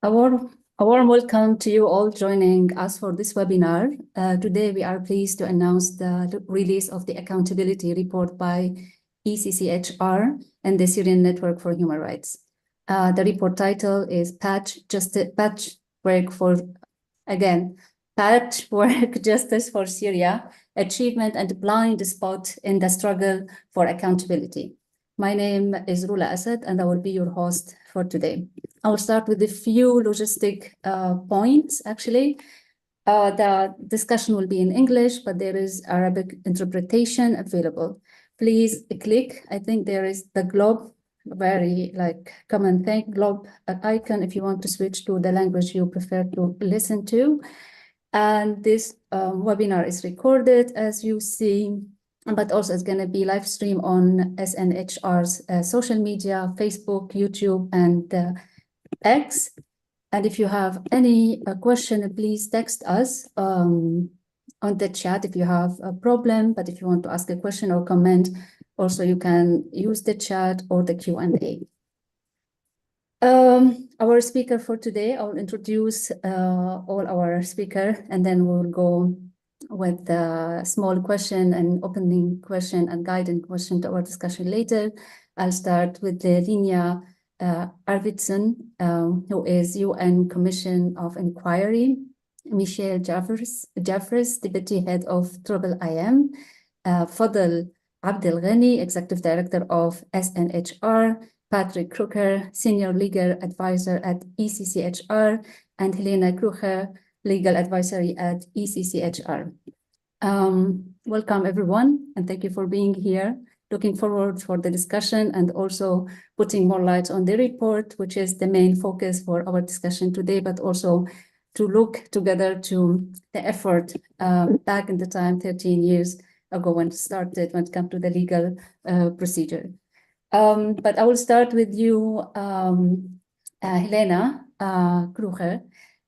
A warm welcome to you all joining us for this webinar. Today, we are pleased to announce the release of the accountability report by ECCHR and the Syrian Network for Human Rights. The report title is Patchwork Justice for Syria, Achievement and Blind Spot in the Struggle for Accountability. My name is Rula Asad, and I will be your host for today. I will start with a few logistic points, actually. The discussion will be in English, but there is Arabic interpretation available. Please click, I think there is the globe, very common thing, globe icon if you want to switch to the language you prefer to listen to. And this webinar is recorded, as you see, but also it's going to be live stream on SNHR's social media, Facebook, YouTube, and X. And if you have any question, please text us on the chat if you have a problem. But if you want to ask a question or comment, also you can use the chat or the Q&A. Our speaker for today, I'll introduce all our speakers, and then we'll go with the small question and opening question and guiding question to our discussion later. I'll start with Linnea Arvidsson, who is UN Commission of Inquiry, Michelle Jeffers, Deputy Head of IIM, Fadl Abdelghani, Executive Director of SNHR, Patrick Kruger, Senior Legal Advisor at ECCHR, and Helena Kruger, Legal Advisory at ECCHR. Welcome, everyone, and thank you for being here. Looking forward for the discussion and also putting more light on the report, which is the main focus for our discussion today, but also to look together to the effort back in the time 13 years ago when it started, when it comes to the legal procedure. But I will start with you, Helena Kruger.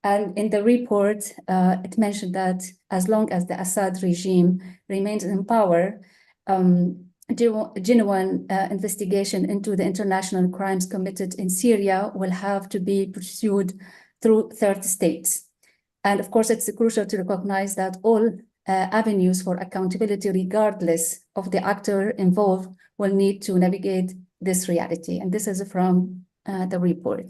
And in the report, it mentioned that as long as the Assad regime remains in power, genuine investigation into the international crimes committed in Syria will have to be pursued through third states. And of course, it's crucial to recognize that all avenues for accountability, regardless of the actor involved, will need to navigate this reality. And this is from the report.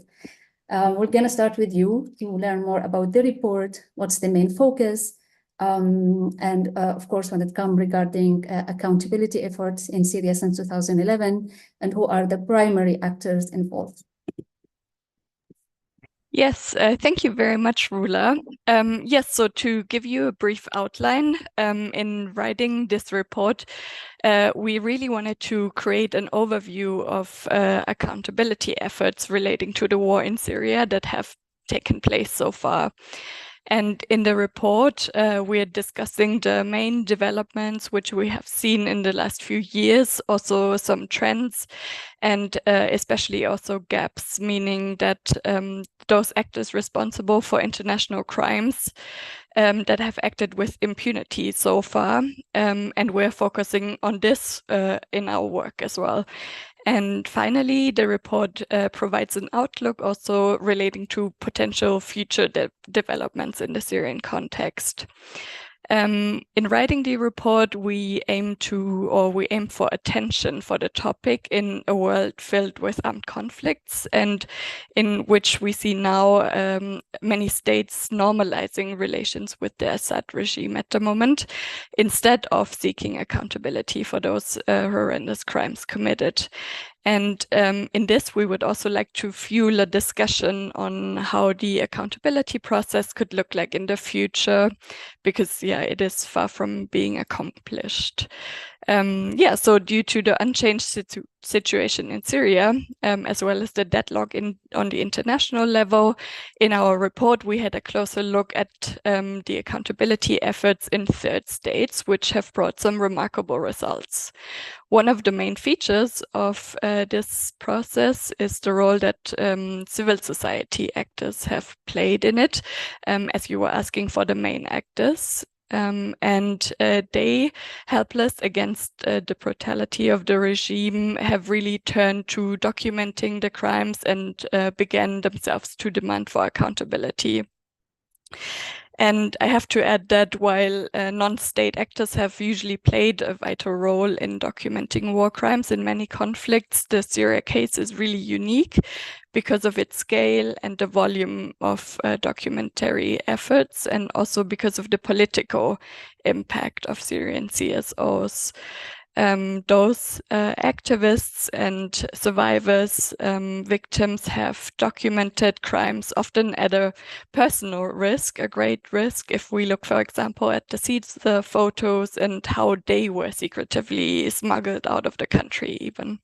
We're going to start with you to learn more about the report, what's the main focus, and of course, when it comes regarding accountability efforts in Syria since 2011, and who are the primary actors involved. Yes, thank you very much, Rula. Yes, so to give you a brief outline, in writing this report, we really wanted to create an overview of accountability efforts relating to the war in Syria that have taken place so far. And in the report, we're discussing the main developments which we have seen in the last few years, also some trends, and especially also gaps, meaning that those actors responsible for international crimes that have acted with impunity so far. And we're focusing on this in our work as well. And finally, the report provides an outlook also relating to potential future developments in the Syrian context. In writing the report, we aim for attention for the topic in a world filled with armed conflicts, and in which we see now many states normalizing relations with the Assad regime at the moment, instead of seeking accountability for those horrendous crimes committed. And in this, we would also like to fuel a discussion on how the accountability process could look like in the future, because, yeah, it is far from being accomplished. So due to the unchanged situation in Syria, as well as the deadlock on the international level, in our report, we had a closer look at the accountability efforts in third states, which have brought some remarkable results. One of the main features of this process is the role that civil society actors have played in it, as you were asking for the main actors. and they, helpless against the brutality of the regime, have really turned to documenting the crimes and began themselves to demand for accountability. And I have to add that while non-state actors have usually played a vital role in documenting war crimes in many conflicts, the Syria case is really unique because of its scale and the volume of documentary efforts, and also because of the political impact of Syrian CSOs. Those activists and survivors, victims, have documented crimes often at a personal risk, a great risk. If we look, for example, at the photos and how they were secretively smuggled out of the country even.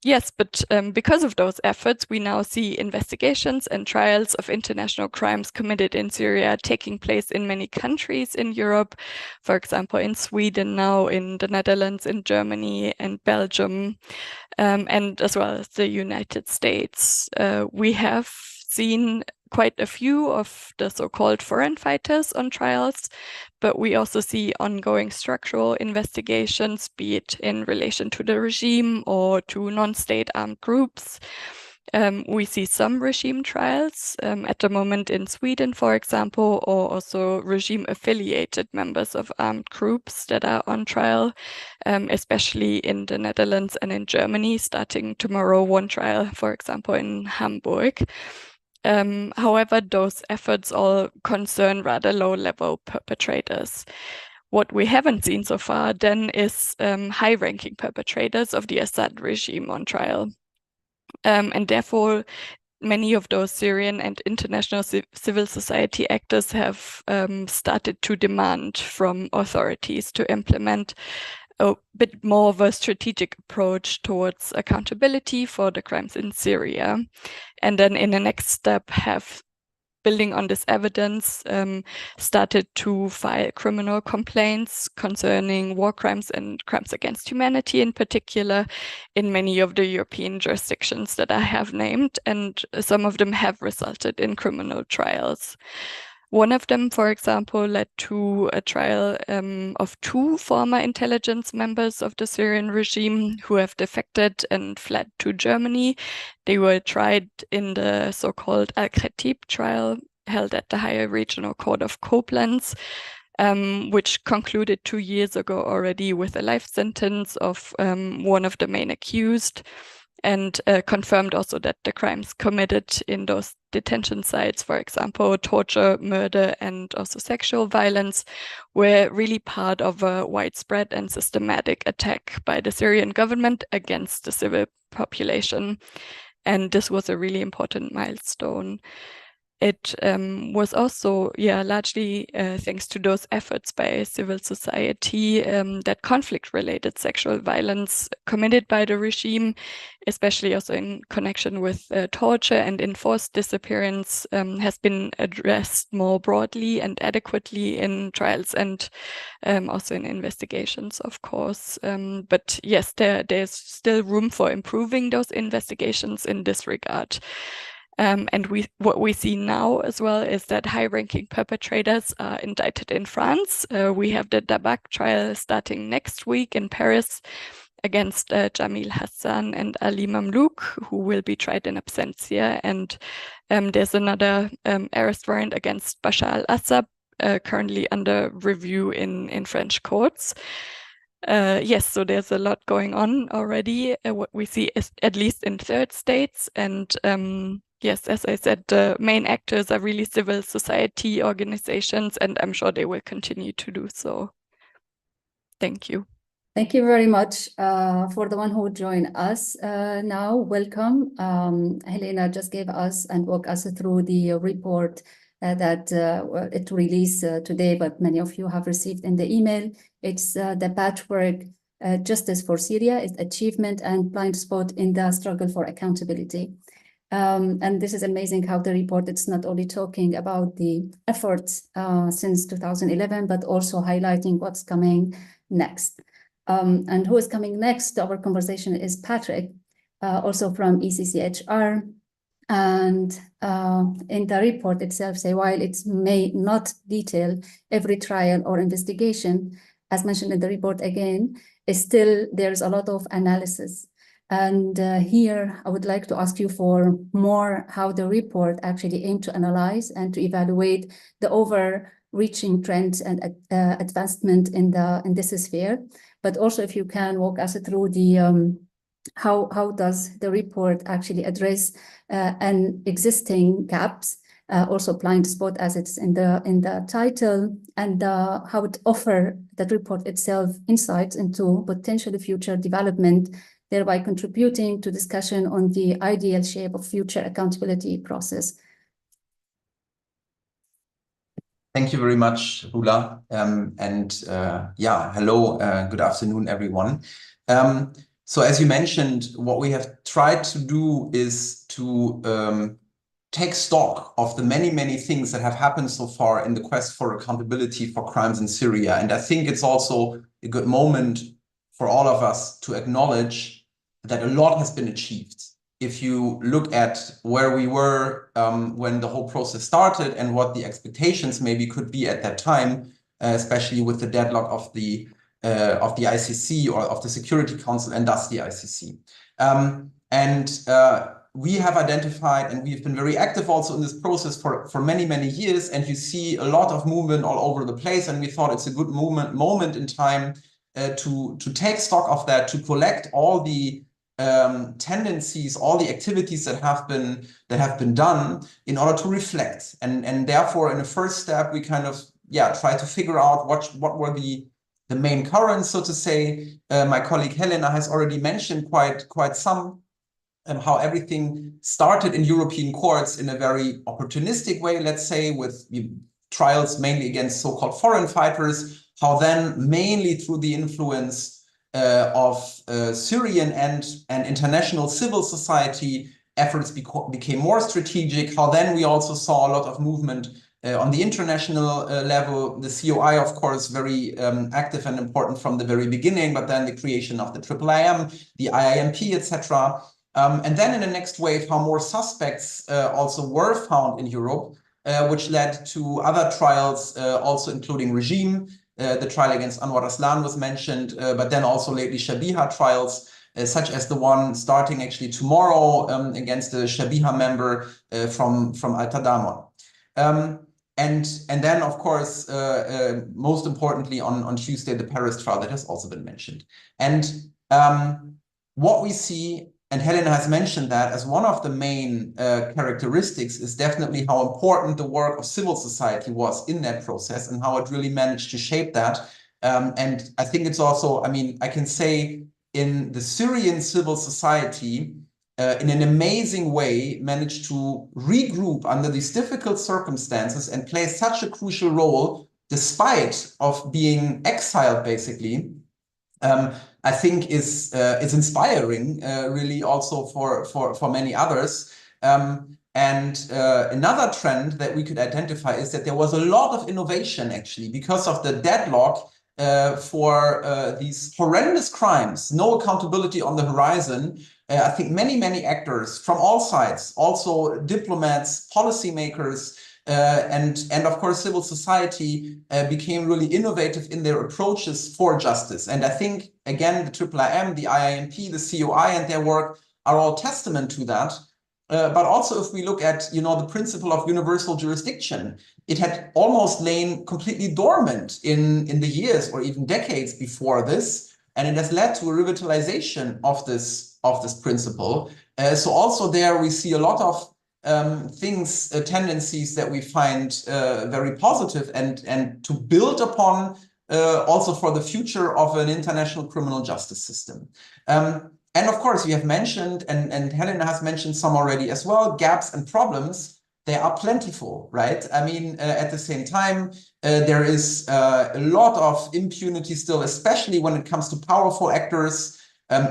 Yes, but because of those efforts, we now see investigations and trials of international crimes committed in Syria taking place in many countries in Europe, for example, in Sweden now, in the Netherlands, in Germany and Belgium, and as well as the United States. We have seen quite a few of the so-called foreign fighters on trials, but we also see ongoing structural investigations, be it in relation to the regime or to non-state armed groups. We see some regime trials at the moment in Sweden, for example, or also regime-affiliated members of armed groups that are on trial, especially in the Netherlands and in Germany, starting tomorrow, one trial, for example, in Hamburg. However, those efforts all concern rather low-level perpetrators. What we haven't seen so far then is high-ranking perpetrators of the Assad regime on trial. And therefore, many of those Syrian and international civil society actors have started to demand from authorities to implement a bit more of a strategic approach towards accountability for the crimes in Syria. And then in the next step have, building on this evidence, started to file criminal complaints concerning war crimes and crimes against humanity in particular in many of the European jurisdictions that I have named, and some of them have resulted in criminal trials. One of them, for example, led to a trial of 2 former intelligence members of the Syrian regime who have defected and fled to Germany. They were tried in the so-called Al-Khatib trial held at the Higher Regional Court of Koblenz, which concluded 2 years ago already with a life sentence of one of the main accused, and confirmed also that the crimes committed in those detention sites, for example, torture, murder, and also sexual violence, were really part of a widespread and systematic attack by the Syrian government against the civil population. And this was a really important milestone. It was also, largely thanks to those efforts by civil society that conflict-related sexual violence committed by the regime, especially also in connection with torture and enforced disappearance, has been addressed more broadly and adequately in trials and also in investigations, of course. But yes, there's still room for improving those investigations in this regard. And what we see now as well is that high-ranking perpetrators are indicted in France. We have the Dabak trial starting next week in Paris against Jamil Hassan and Ali Mamlouk, who will be tried in absentia. And there's another arrest warrant against Bashar al-Assad, currently under review in French courts. Yes, so there's a lot going on already. What we see is at least in third states, and yes, as I said, the main actors are really civil society organizations, and I'm sure they will continue to do so. Thank you. Thank you very much for the one who joined us now. Welcome. Helena just gave us and walked us through the report that it released today, but many of you have received in the email. It's the patchwork Justice for Syria, its achievement and blind spot in the struggle for accountability. And this is amazing how the report, it's not only talking about the efforts since 2011, but also highlighting what's coming next. And who is coming next to our conversation is Patrick, also from ECCHR. And in the report itself, say, while it may not detail every trial or investigation, as mentioned in the report again, still there's a lot of analysis. And here I would like to ask you for more how the report actually aimed to analyze and to evaluate the overreaching trends and advancement in this sphere. But also if you can walk us through the how does the report actually address an existing gaps, also blind spot as it's in the title, and how it offer that report itself insights into potential future development, thereby contributing to discussion on the ideal shape of future accountability process. Thank you very much, Rula. Yeah, hello, good afternoon, everyone. So as you mentioned, what we have tried to do is to take stock of the many, many things that have happened so far in the quest for accountability for crimes in Syria. And I think it's also a good moment for all of us to acknowledge that a lot has been achieved. If you look at where we were when the whole process started and what the expectations maybe could be at that time, especially with the deadlock of the ICC or of the Security Council and thus the ICC. We have identified, and we've been very active also in this process for many, many years, and you see a lot of movement all over the place, and we thought it's a good moment in time to take stock of that, to collect all the tendencies, all the activities that have been done in order to reflect. And therefore, in the first step, we kind of try to figure out what were the main currents, so to say. My colleague Helena has already mentioned quite some how everything started in European courts in a very opportunistic way, let's say, with trials mainly against so-called foreign fighters, how then mainly through the influence of Syrian and international civil society efforts became more strategic, how then we also saw a lot of movement on the international level. The COI, of course, very active and important from the very beginning, but then the creation of the IIIM, the IIMP, etc. And then in the next wave, how more suspects also were found in Europe, which led to other trials, also including regime. The trial against Anwar Aslan was mentioned, but then also lately Shabiha trials, such as the one starting actually tomorrow against the Shabiha member from Al-Tadamon. And then, of course, most importantly, on Tuesday, the Paris trial that has also been mentioned. And what we see, and Helena has mentioned that as one of the main characteristics, is definitely how important the work of civil society was in that process and how it really managed to shape that. And I think it's also, I mean, I can say in the Syrian civil society, in an amazing way, managed to regroup under these difficult circumstances and play such a crucial role, despite of being exiled, basically. I think is inspiring, really, also for many others. Another trend that we could identify is that there was a lot of innovation, actually, because of the deadlock for these horrendous crimes, no accountability on the horizon. I think many actors from all sides, also diplomats, policymakers, and of course civil society became really innovative in their approaches for justice. And I think, again, the IIIM, the IIMP, the COI and their work are all testament to that. But also if we look at, the principle of universal jurisdiction, it had almost lain completely dormant in the years or even decades before this, and it has led to a revitalization of this principle. So also there we see a lot of tendencies that we find very positive and to build upon also for the future of an international criminal justice system. And of course, we have mentioned, and Helena has mentioned some already as well, gaps and problems. They are plentiful, right? I mean, at the same time, there is a lot of impunity still, especially when it comes to powerful actors,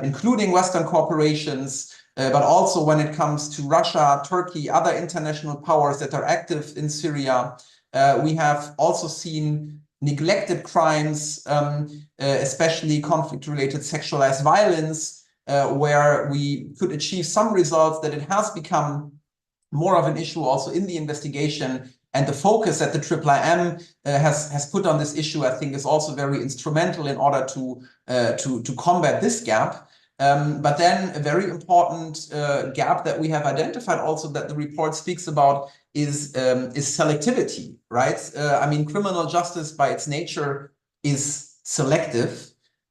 including Western corporations, but also when it comes to Russia, Turkey, other international powers that are active in Syria. We have also seen neglected crimes, especially conflict-related sexualized violence, where we could achieve some results, that it has become more of an issue also in the investigation. And the focus that the IIIM has put on this issue, I think, is also very instrumental in order to combat this gap. But then a very important gap that we have identified also that the report speaks about is selectivity, right? I mean, criminal justice by its nature is selective.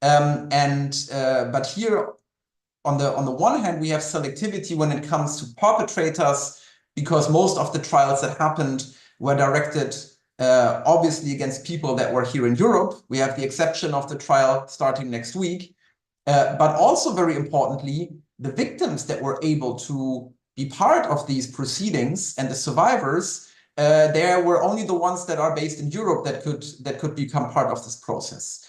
But here, on the one hand, we have selectivity when it comes to perpetrators, because most of the trials that happened were directed obviously against people that were here in Europe. We have the exception of the trial starting next week. But also very importantly, the victims that were able to be part of these proceedings and the survivors, there were only the ones that are based in Europe that could become part of this process.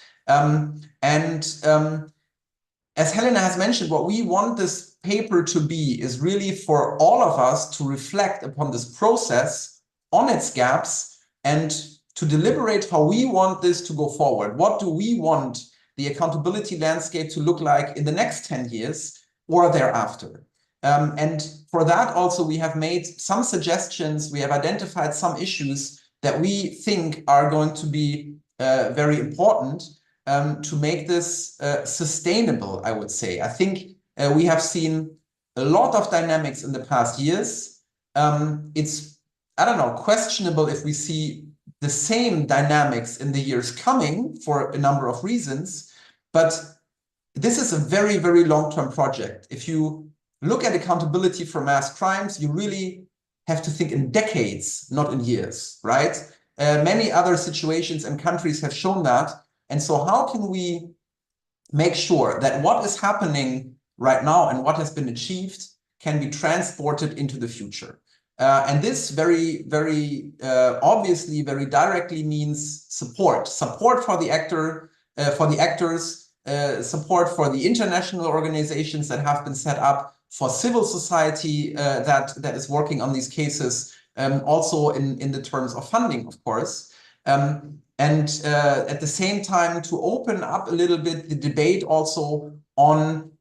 As Helena has mentioned, what we want this paper to be is really for all of us to reflect upon this process, on its gaps, and to deliberate how we want this to go forward. What do we want the accountability landscape to look like in the next 10 years or thereafter? And for that also, we have made some suggestions. We have identified some issues that we think are going to be very important to make this sustainable, I would say. I think we have seen a lot of dynamics in the past years. It's, I don't know, questionable if we see the same dynamics in the years coming for a number of reasons, but this is a very, very long-term project. If you look at accountability for mass crimes, you really have to think in decades, not in years, right? Many other situations and countries have shown that. And so how can we make sure that what is happening right now and what has been achieved can be transported into the future? And this very, very obviously, very directly means support for the actors, support for the international organizations that have been set up, for civil society that is working on these cases, also in the terms of funding, of course. And at the same time, to open up a little bit the debate also on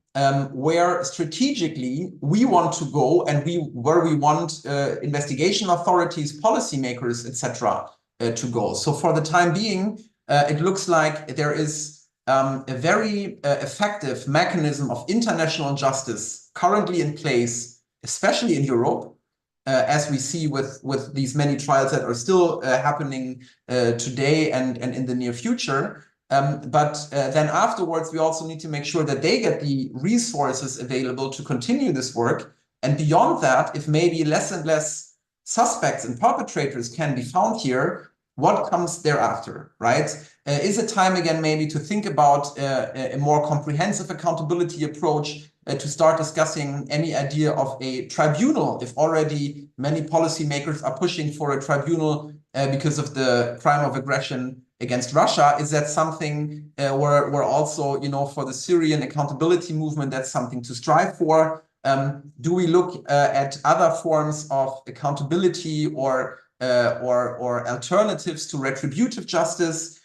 where strategically we want to go and where we want investigation authorities, policymakers, etc., to go. So for the time being, it looks like there is a very effective mechanism of international justice currently in place, especially in Europe, as we see with these many trials that are still happening today and in the near future. But then afterwards, we also need to make sure that they get the resources available to continue this work. And beyond that, if maybe less and less suspects and perpetrators can be found here, what comes thereafter, right? Is it time again maybe to think about a more comprehensive accountability approach, to start discussing any idea of a tribunal, if already many policymakers are pushing for a tribunal because of the crime of aggression against Russia? Is that something where also, you know, for the Syrian accountability movement, that's something to strive for? Do we look at other forms of accountability or alternatives to retributive justice?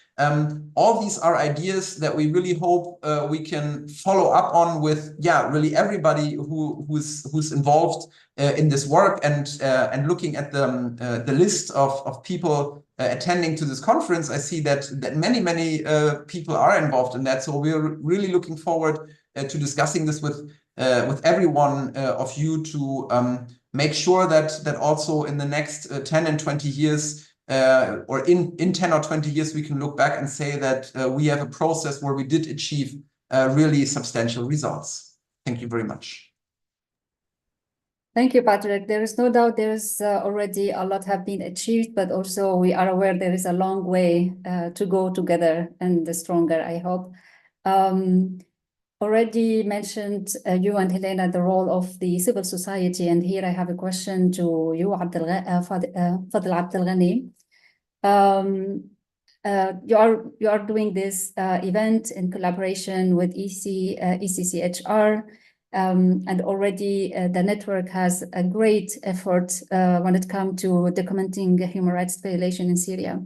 All these are ideas that we really hope we can follow up on with, really everybody who's involved in this work, and looking at the list of people attending to this conference. I see that many people are involved in that. So we're really looking forward to discussing this with every one of you to make sure that also in the next 10 and 20 years, or in 10 or 20 years, we can look back and say that we have a process where we did achieve really substantial results. Thank you very much. Thank you, Patrick. There is no doubt there is already a lot have been achieved, but also we are aware there is a long way to go together and stronger, I hope. Already mentioned you and Helena, the role of the civil society, and here I have a question to you, Fadl Abdel Ghani. You are doing this event in collaboration with SNHR, and already the network has a great effort when it comes to documenting human rights violation in Syria.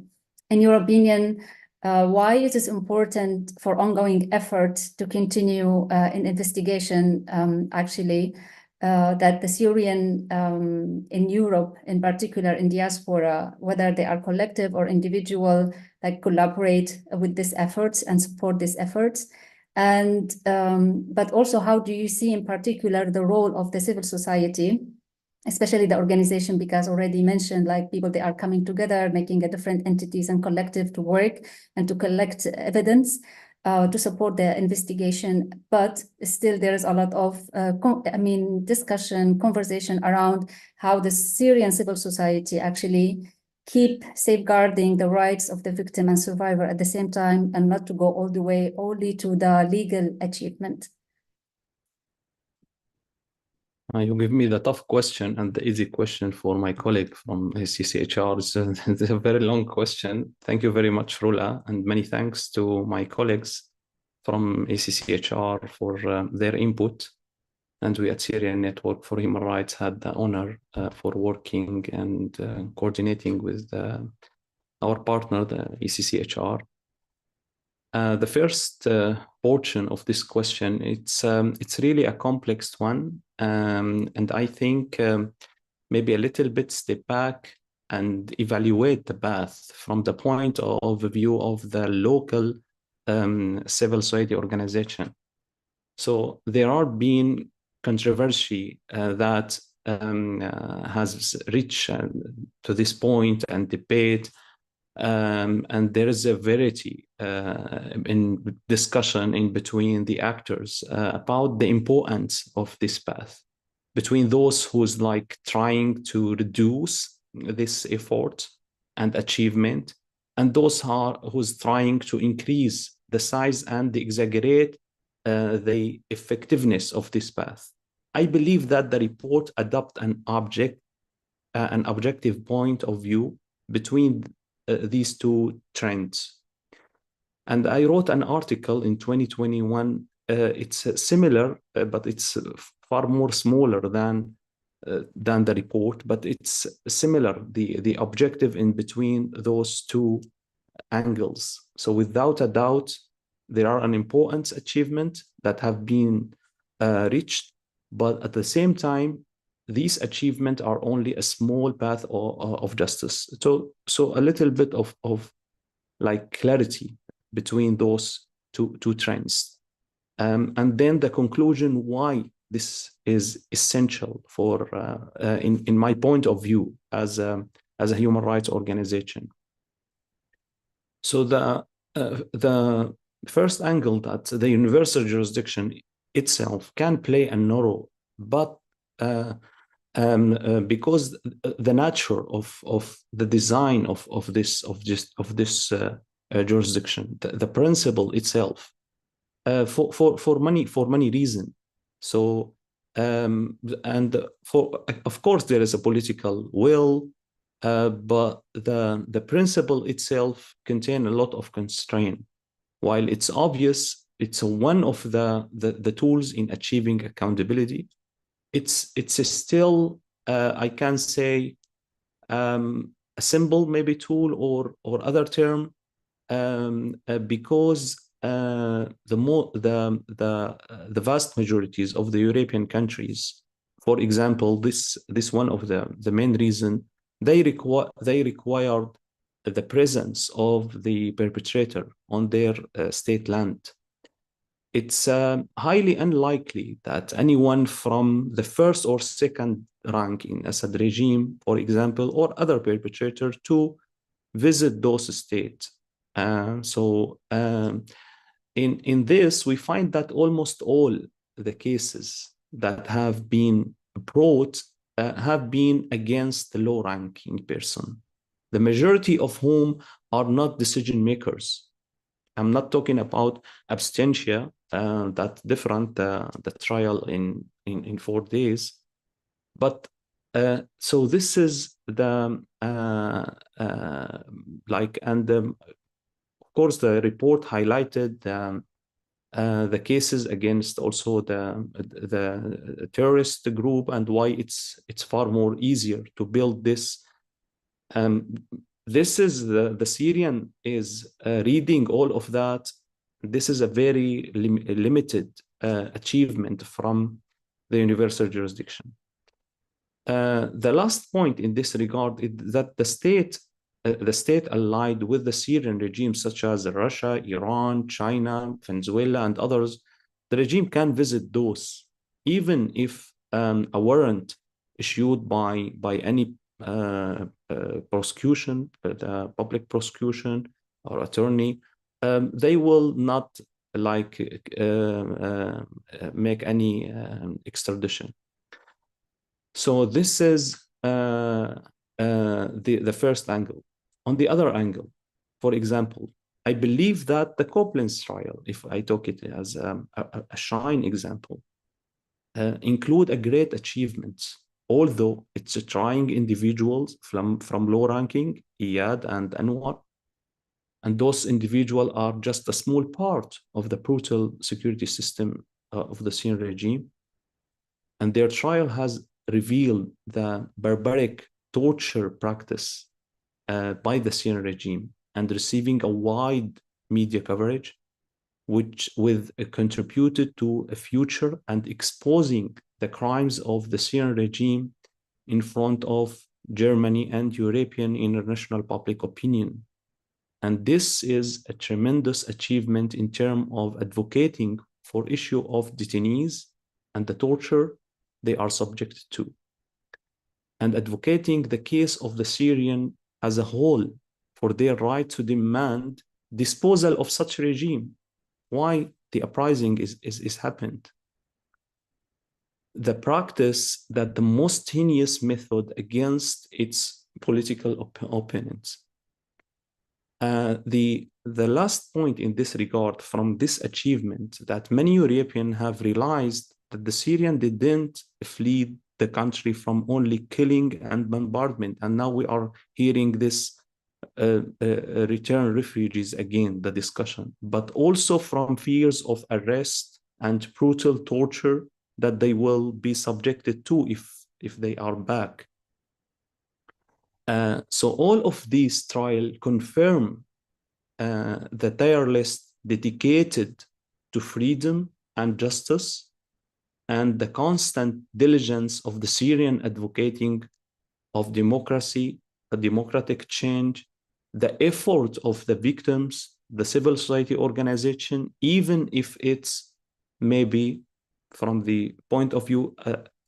In your opinion, why is it important for ongoing effort to continue in investigation, actually, that the Syrian in Europe, in particular in diaspora, whether they are collective or individual, like collaborate with these efforts and support these efforts. And but also, how do you see in particular the role of the civil society, especially the organization, because already mentioned, like people, they are coming together, making a different entities and collective to work and to collect evidence to support the investigation. But still there is a lot of, discussion, conversation around how the Syrian civil society actually keep safeguarding the rights of the victim and survivor at the same time, and not to go all the way only to the legal achievement. You give me the tough question and the easy question for my colleague from SNHR. It's a very long question. Thank you very much, Rula, and many thanks to my colleagues from SNHR for their input. And we at Syrian Network for Human Rights had the honor for working and coordinating with our partner, the SNHR. The first portion of this question, it's really a complex one, and I think maybe a little bit step back and evaluate the path from the point of view of the local civil society organization. So there are been controversy that has reached to this point and debate. And there is a variety in discussion in between the actors about the importance of this path, between those who's like trying to reduce this effort and achievement, and those who's trying to increase the size and exaggerate the effectiveness of this path. I believe that the report adopts an objective point of view between these two trends. And I wrote an article in 2021. It's similar, but it's far more smaller than the report, but it's similar, the objective in between those two angles. So without a doubt, there are an important achievement that have been reached, but at the same time, these achievements are only a small path of justice. So a little bit of like clarity between those two trends. And then the conclusion why this is essential for, in my point of view, as a human rights organization. So the first angle that the universal jurisdiction itself can play a role, but because the nature of the design of this jurisdiction, the principle itself, for many reasons. So and of course there is a political will, but the principle itself contains a lot of constraint. While it's obvious, it's one of the tools in achieving accountability. It's still, I can say, a simple maybe tool or other term, because the vast majorities of the European countries, for example, this one of the main reason, they required the presence of the perpetrator on their state land. It's highly unlikely that anyone from the first or second rank in Assad regime, for example, or other perpetrator to visit those states. So in this, we find that almost all the cases that have been brought have been against the low-ranking person, the majority of whom are not decision makers. I'm not talking about abstentia, that's different, the trial in 4 days. But so this is the of course the report highlighted the cases against also the terrorist group and why it's far more easier to build this. This is the Syrian is reading all of that. This is a very limited achievement from the universal jurisdiction. The last point in this regard is that the state allied with the Syrian regime, such as Russia, Iran, China, Venezuela, and others, the regime can visit those, even if a warrant issued by any prosecution, public prosecution or attorney, they will not make any extradition. So this is the first angle. On the other angle, for example, I believe that the Koblenz trial, if I took it as a shine example, include a great achievements, although it's trying individuals from low ranking, Iyad and Anwar, and those individuals are just a small part of the brutal security system of the Syrian regime. And their trial has revealed the barbaric torture practice by the Syrian regime and receiving a wide media coverage, which contributed to a future and exposing the crimes of the Syrian regime in front of Germany and European international public opinion. And this is a tremendous achievement in terms of advocating for issue of detainees and the torture they are subject to, and advocating the case of the Syrian as a whole for their right to demand disposal of such regime. Why the uprising is happened. The practice that the most heinous method against its political opponents. The last point in this regard from this achievement, that many Europeans have realized that the Syrian didn't flee the country from only killing and bombardment, and now we are hearing this return refugees again, the discussion, but also from fears of arrest and brutal torture that they will be subjected to if they are back. So all of these trials confirm the tireless dedicated to freedom and justice, and the constant diligence of the Syrian advocating of democracy, a democratic change, the effort of the victims, the civil society organization, even if it's maybe from the point of view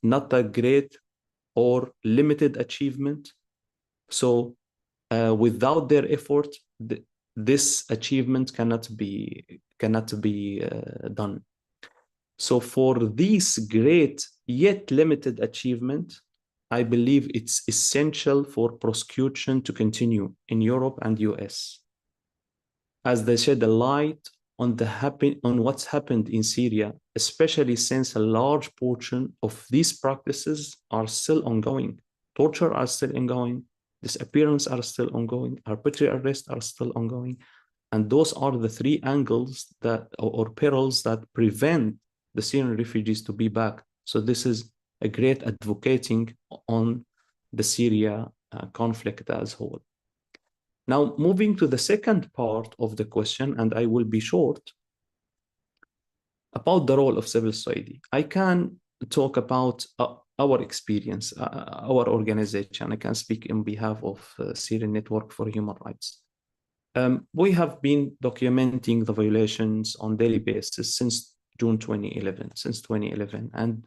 not a great or limited achievement. So without their effort, this achievement cannot be done. So for this great yet limited achievement, I believe it's essential for prosecution to continue in Europe and US, as they shed a light on what's happened in Syria, especially since a large portion of these practices are still ongoing. Torture are still ongoing, disappearance are still ongoing, arbitrary arrests are still ongoing. And those are the three angles that, or perils that prevent the Syrian refugees to be back. So this is a great advocating on the Syria conflict as whole. Now, moving to the second part of the question, and I will be short, about the role of civil society. I can talk about our experience, our organization. I can speak on behalf of Syrian Network for Human Rights. We have been documenting the violations on daily basis since June 2011, and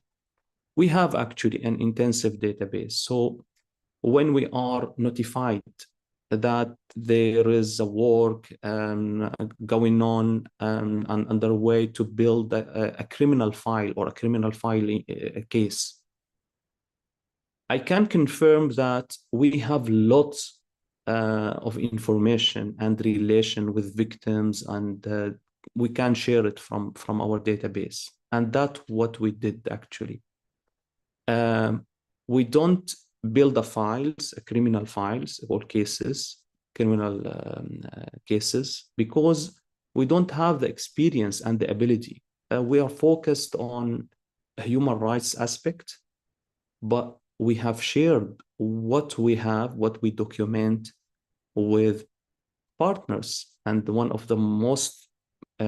we have actually an intensive database. So when we are notified that there is a work going on and underway to build a criminal file or a criminal filing case, I can confirm that we have lots of information and relation with victims, and we can share it from our database. And that's what we did actually. We don't build the files, criminal files or cases, criminal cases, because we don't have the experience and the ability. We are focused on a human rights aspect, but we have shared what we have, what we document with partners. And one of the most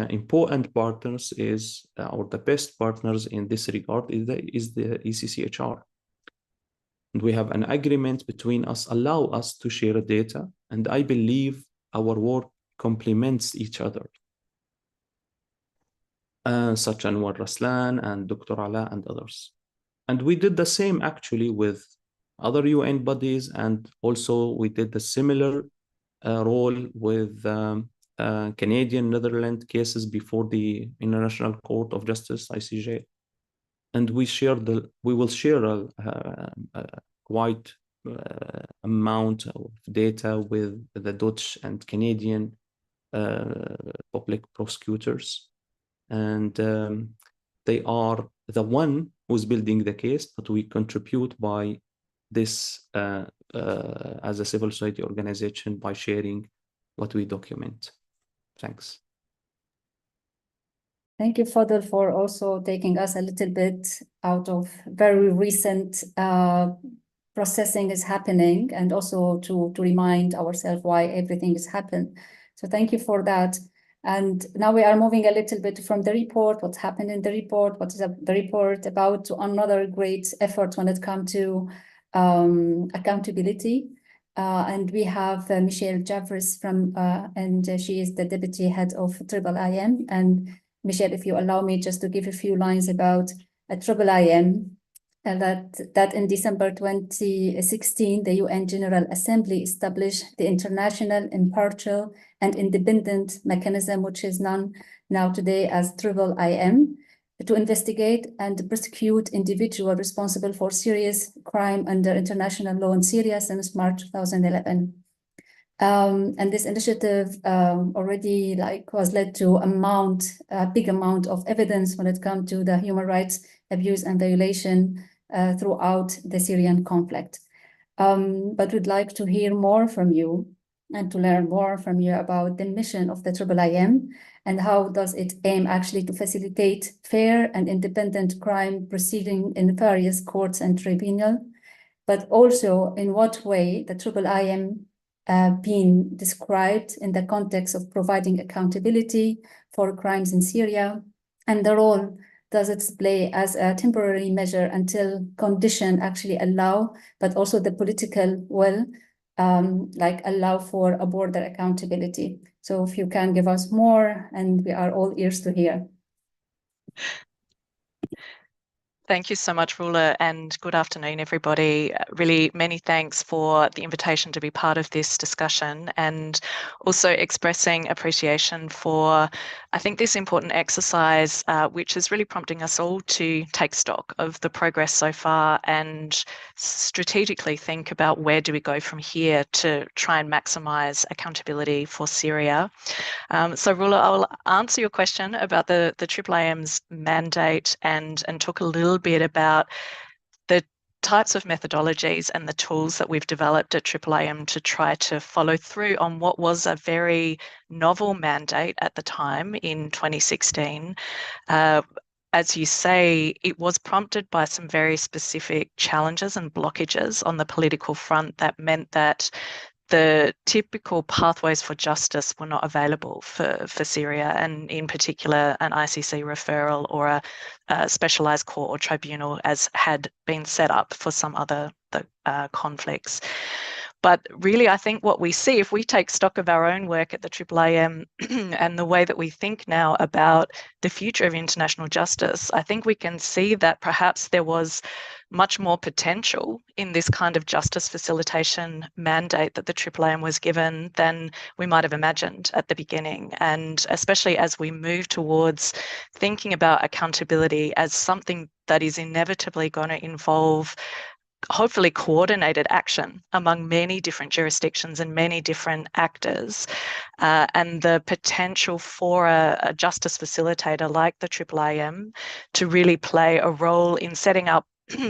important partners is, or the best partners in this regard is the ECCHR. And we have an agreement between us, allow us to share data, and I believe our work complements each other. Such Anwar Raslan and Dr. Ala and others. And we did the same actually with other UN bodies, and also we did the similar role with Canadian, Netherlands cases before the International Court of Justice, ICJ. And we will share a quite amount of data with the Dutch and Canadian public prosecutors. And they are the one who's building the case, but we contribute by this as a civil society organization by sharing what we document. Thanks. Thank you, Fadl, for also taking us a little bit out of very recent processing is happening, and also to remind ourselves why everything has happened. So thank you for that. And now we are moving a little bit from the report, what's happened in the report, what is the report about, to another great effort when it comes to accountability. And we have Michelle Javris from, and she is the deputy head of IIIM. And Michelle, if you allow me just to give a few lines about IIIM, that in December 2016, the UN General Assembly established the International Impartial and Independent Mechanism, which is known now today as IIIM, to investigate and prosecute individuals responsible for serious crime under international law in Syria since March 2011. And this initiative already was led to a big amount of evidence when it comes to the human rights abuse and violation throughout the Syrian conflict. But we'd like to hear more from you and to learn more from you about the mission of the IIIM and how does it aim actually to facilitate fair and independent crime proceeding in various courts and tribunals, but also in what way the IIIM being described in the context of providing accountability for crimes in Syria, and the role does it play as a temporary measure until conditions actually allow, but also the political will allow for a border accountability. So if you can give us more, and we are all ears to hear. Thank you so much, Rula, and good afternoon, everybody. Really many thanks for the invitation to be part of this discussion, and also expressing appreciation for, I think, this important exercise, which is really prompting us all to take stock of the progress so far and strategically think about where do we go from here to try and maximise accountability for Syria. So, Rula, I'll answer your question about the IIIM's mandate and talk a little bit about the types of methodologies and the tools that we've developed at IIIM to try to follow through on what was a very novel mandate at the time in 2016. As you say, it was prompted by some very specific challenges and blockages on the political front that meant that the typical pathways for justice were not available for Syria, and in particular an ICC referral or a specialised court or tribunal as had been set up for some other conflicts. But really, I think what we see, if we take stock of our own work at the IIIM and the way that we think now about the future of international justice, I think we can see that perhaps there was much more potential in this kind of justice facilitation mandate that the IIIM was given than we might have imagined at the beginning. And especially as we move towards thinking about accountability as something that is inevitably going to involve hopefully coordinated action among many different jurisdictions and many different actors, and the potential for a justice facilitator like the IIIM to really play a role in setting up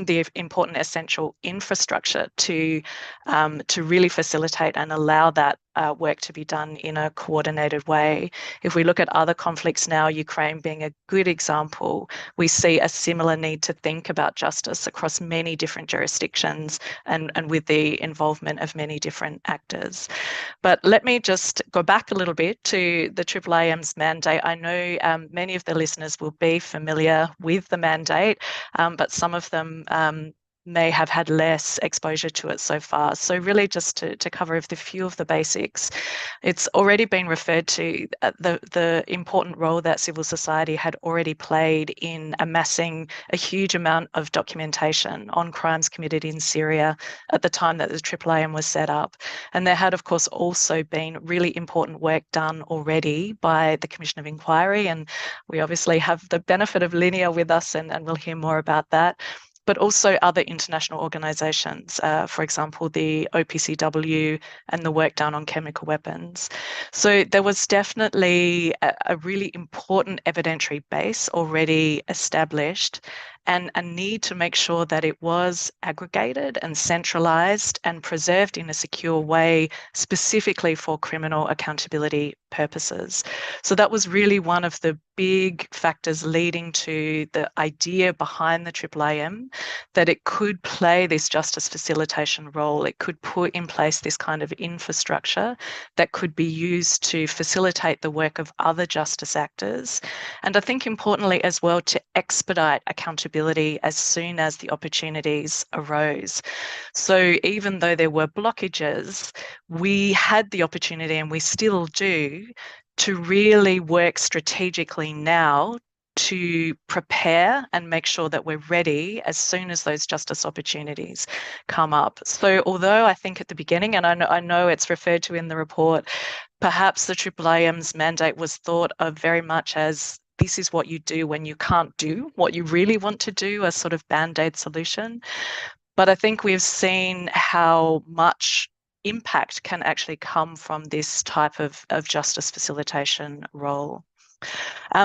the important essential infrastructure to really facilitate and allow that work to be done in a coordinated way. If we look at other conflicts now, Ukraine being a good example, we see a similar need to think about justice across many different jurisdictions and with the involvement of many different actors. But let me just go back a little bit to the IIIM's mandate. I know many of the listeners will be familiar with the mandate, but some of them may have had less exposure to it so far. So really just to cover a few of the basics, it's already been referred to the important role that civil society had already played in amassing a huge amount of documentation on crimes committed in Syria at the time that the IIIM was set up. And there had, of course, also been really important work done already by the Commission of Inquiry. And we obviously have the benefit of Linnea with us, and we'll hear more about that. But also other international organisations, for example, the OPCW and the work done on chemical weapons. So there was definitely a really important evidentiary base already established, and a need to make sure that it was aggregated and centralised and preserved in a secure way, specifically for criminal accountability purposes. So that was really one of the big factors leading to the idea behind the IIIM, that it could play this justice facilitation role. It could put in place this kind of infrastructure that could be used to facilitate the work of other justice actors. And I think importantly as well, to expedite accountability as soon as the opportunities arose. So even though there were blockages, we had the opportunity, and we still do, to really work strategically now to prepare and make sure that we're ready as soon as those justice opportunities come up. So although I think at the beginning, and I know it's referred to in the report, perhaps the IIIM's mandate was thought of very much as this is what you do when you can't do what you really want to do, a sort of band-aid solution. But I think we've seen how much impact can actually come from this type of justice facilitation role.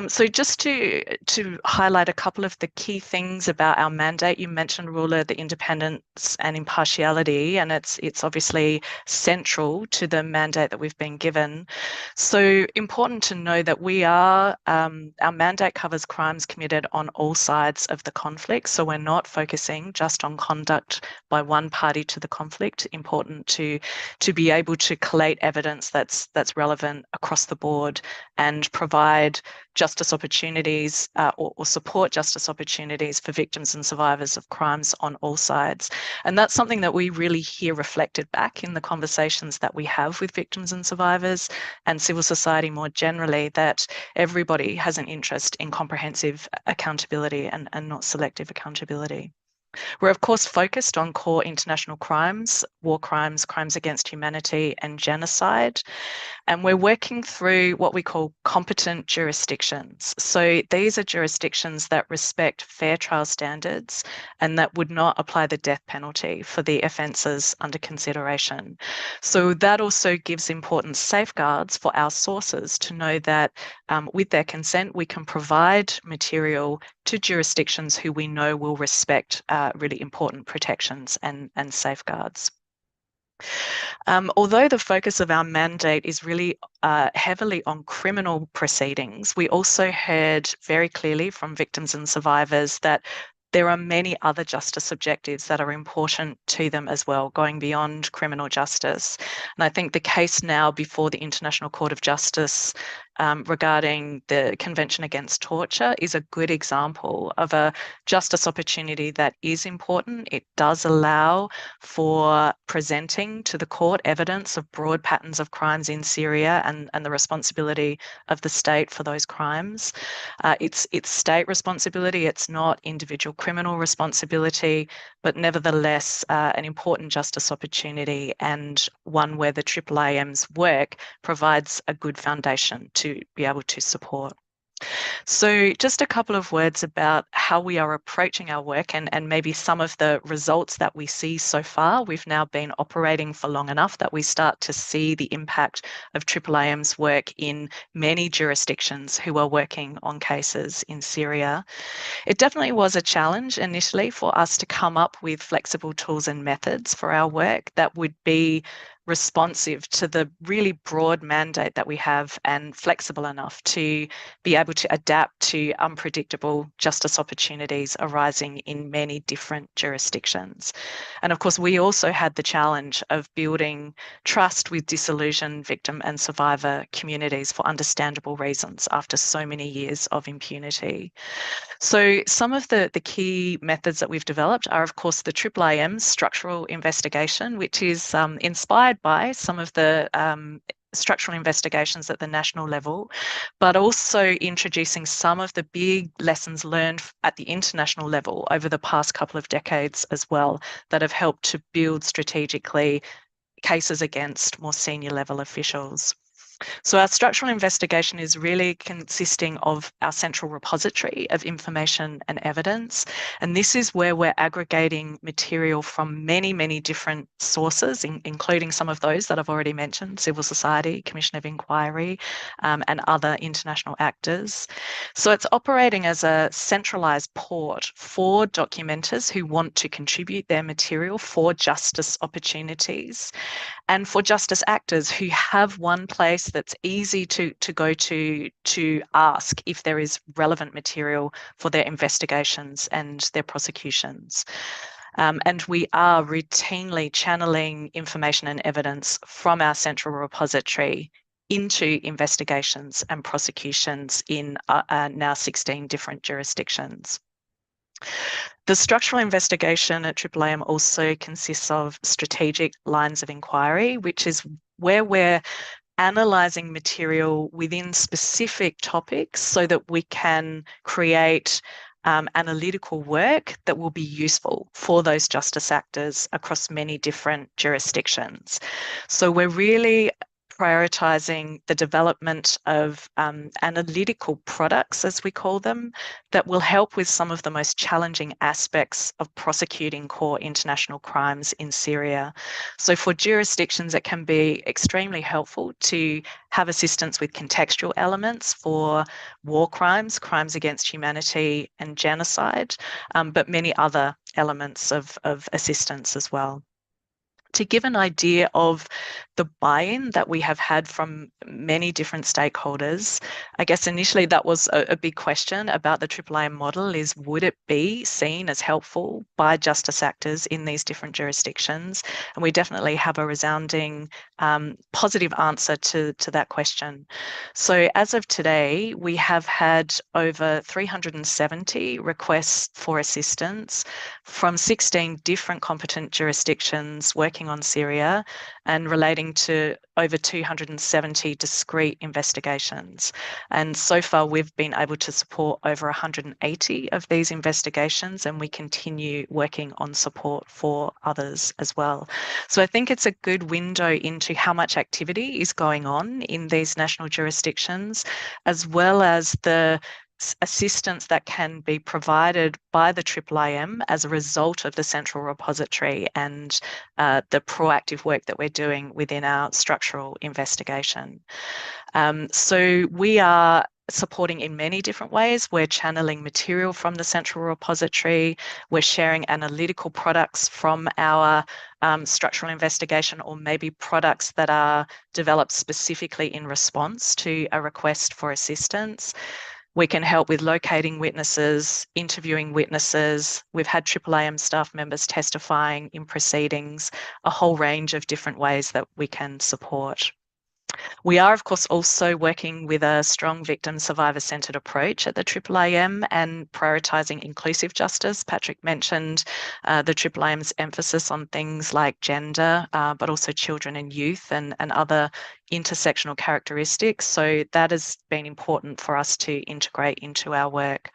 So just to highlight a couple of the key things about our mandate, you mentioned, Rula, the independence and impartiality, and it's obviously central to the mandate that we've been given. So important to know that we are, our mandate covers crimes committed on all sides of the conflict. So we're not focusing just on conduct by one party to the conflict. Important to be able to collate evidence that's relevant across the board and provide justice opportunities or support justice opportunities for victims and survivors of crimes on all sides. And that's something that we really hear reflected back in the conversations that we have with victims and survivors and civil society more generally, that everybody has an interest in comprehensive accountability and not selective accountability. We're of course focused on core international crimes, war crimes, crimes against humanity and genocide. And we're working through what we call competent jurisdictions. So these are jurisdictions that respect fair trial standards and that would not apply the death penalty for the offences under consideration. So that also gives important safeguards for our sources to know that with their consent, we can provide material to jurisdictions who we know will respect really important protections and safeguards. Although the focus of our mandate is really heavily on criminal proceedings, we also heard very clearly from victims and survivors that there are many other justice objectives that are important to them as well, going beyond criminal justice. And I think the case now before the International Court of Justice regarding the Convention Against Torture is a good example of a justice opportunity that is important. It does allow for presenting to the court evidence of broad patterns of crimes in Syria and the responsibility of the state for those crimes. It's state responsibility, it's not individual criminal responsibility, but nevertheless an important justice opportunity and one where the IIIM's work provides a good foundation to be able to support. So just a couple of words about how we are approaching our work and maybe some of the results that we see so far. We've now been operating for long enough that we start to see the impact of IIIM's work in many jurisdictions who are working on cases in Syria. It definitely was a challenge initially for us to come up with flexible tools and methods for our work that would be responsive to the really broad mandate that we have and flexible enough to be able to adapt to unpredictable justice opportunities arising in many different jurisdictions. And of course, we also had the challenge of building trust with disillusioned victim and survivor communities for understandable reasons after so many years of impunity. So some of the key methods that we've developed are, of course, the IIIM structural investigation, which is inspired by some of the structural investigations at the national level, but also introducing some of the big lessons learned at the international level over the past couple of decades as well, that have helped to build strategically cases against more senior level officials. So our structural investigation is really consisting of our central repository of information and evidence. And this is where we're aggregating material from many, many different sources, including some of those that I've already mentioned, civil society, Commission of Inquiry, and other international actors. So it's operating as a centralised port for documenters who want to contribute their material for justice opportunities, and for justice actors who have one place that's easy to go to ask if there is relevant material for their investigations and their prosecutions. And we are routinely channeling information and evidence from our central repository into investigations and prosecutions in now 16 different jurisdictions. The structural investigation at IIIM also consists of strategic lines of inquiry, which is where we're analysing material within specific topics so that we can create analytical work that will be useful for those justice actors across many different jurisdictions. So we're really prioritising the development of analytical products, as we call them, that will help with some of the most challenging aspects of prosecuting core international crimes in Syria. So for jurisdictions, it can be extremely helpful to have assistance with contextual elements for war crimes, crimes against humanity and genocide, but many other elements of assistance as well. To give an idea of the buy-in that we have had from many different stakeholders, I guess initially that was a big question about the IIIM model, is would it be seen as helpful by justice actors in these different jurisdictions? And we definitely have a resounding positive answer to that question. So as of today, we have had over 370 requests for assistance from 16 different competent jurisdictions working on Syria and relating to over 270 discrete investigations. And so far, we've been able to support over 180 of these investigations, and we continue working on support for others as well. So I think it's a good window into how much activity is going on in these national jurisdictions, as well as the assistance that can be provided by the IIIM as a result of the central repository and the proactive work that we're doing within our structural investigation. So we are supporting in many different ways. We're channeling material from the central repository. We're sharing analytical products from our structural investigation, or maybe products that are developed specifically in response to a request for assistance. We can help with locating witnesses, interviewing witnesses. We've had IIIM staff members testifying in proceedings, a whole range of different ways that we can support. We are, of course, also working with a strong victim survivor-centred approach at the IIIM and prioritising inclusive justice. Patrick mentioned the IIIM's emphasis on things like gender, but also children and youth and other intersectional characteristics. So that has been important for us to integrate into our work.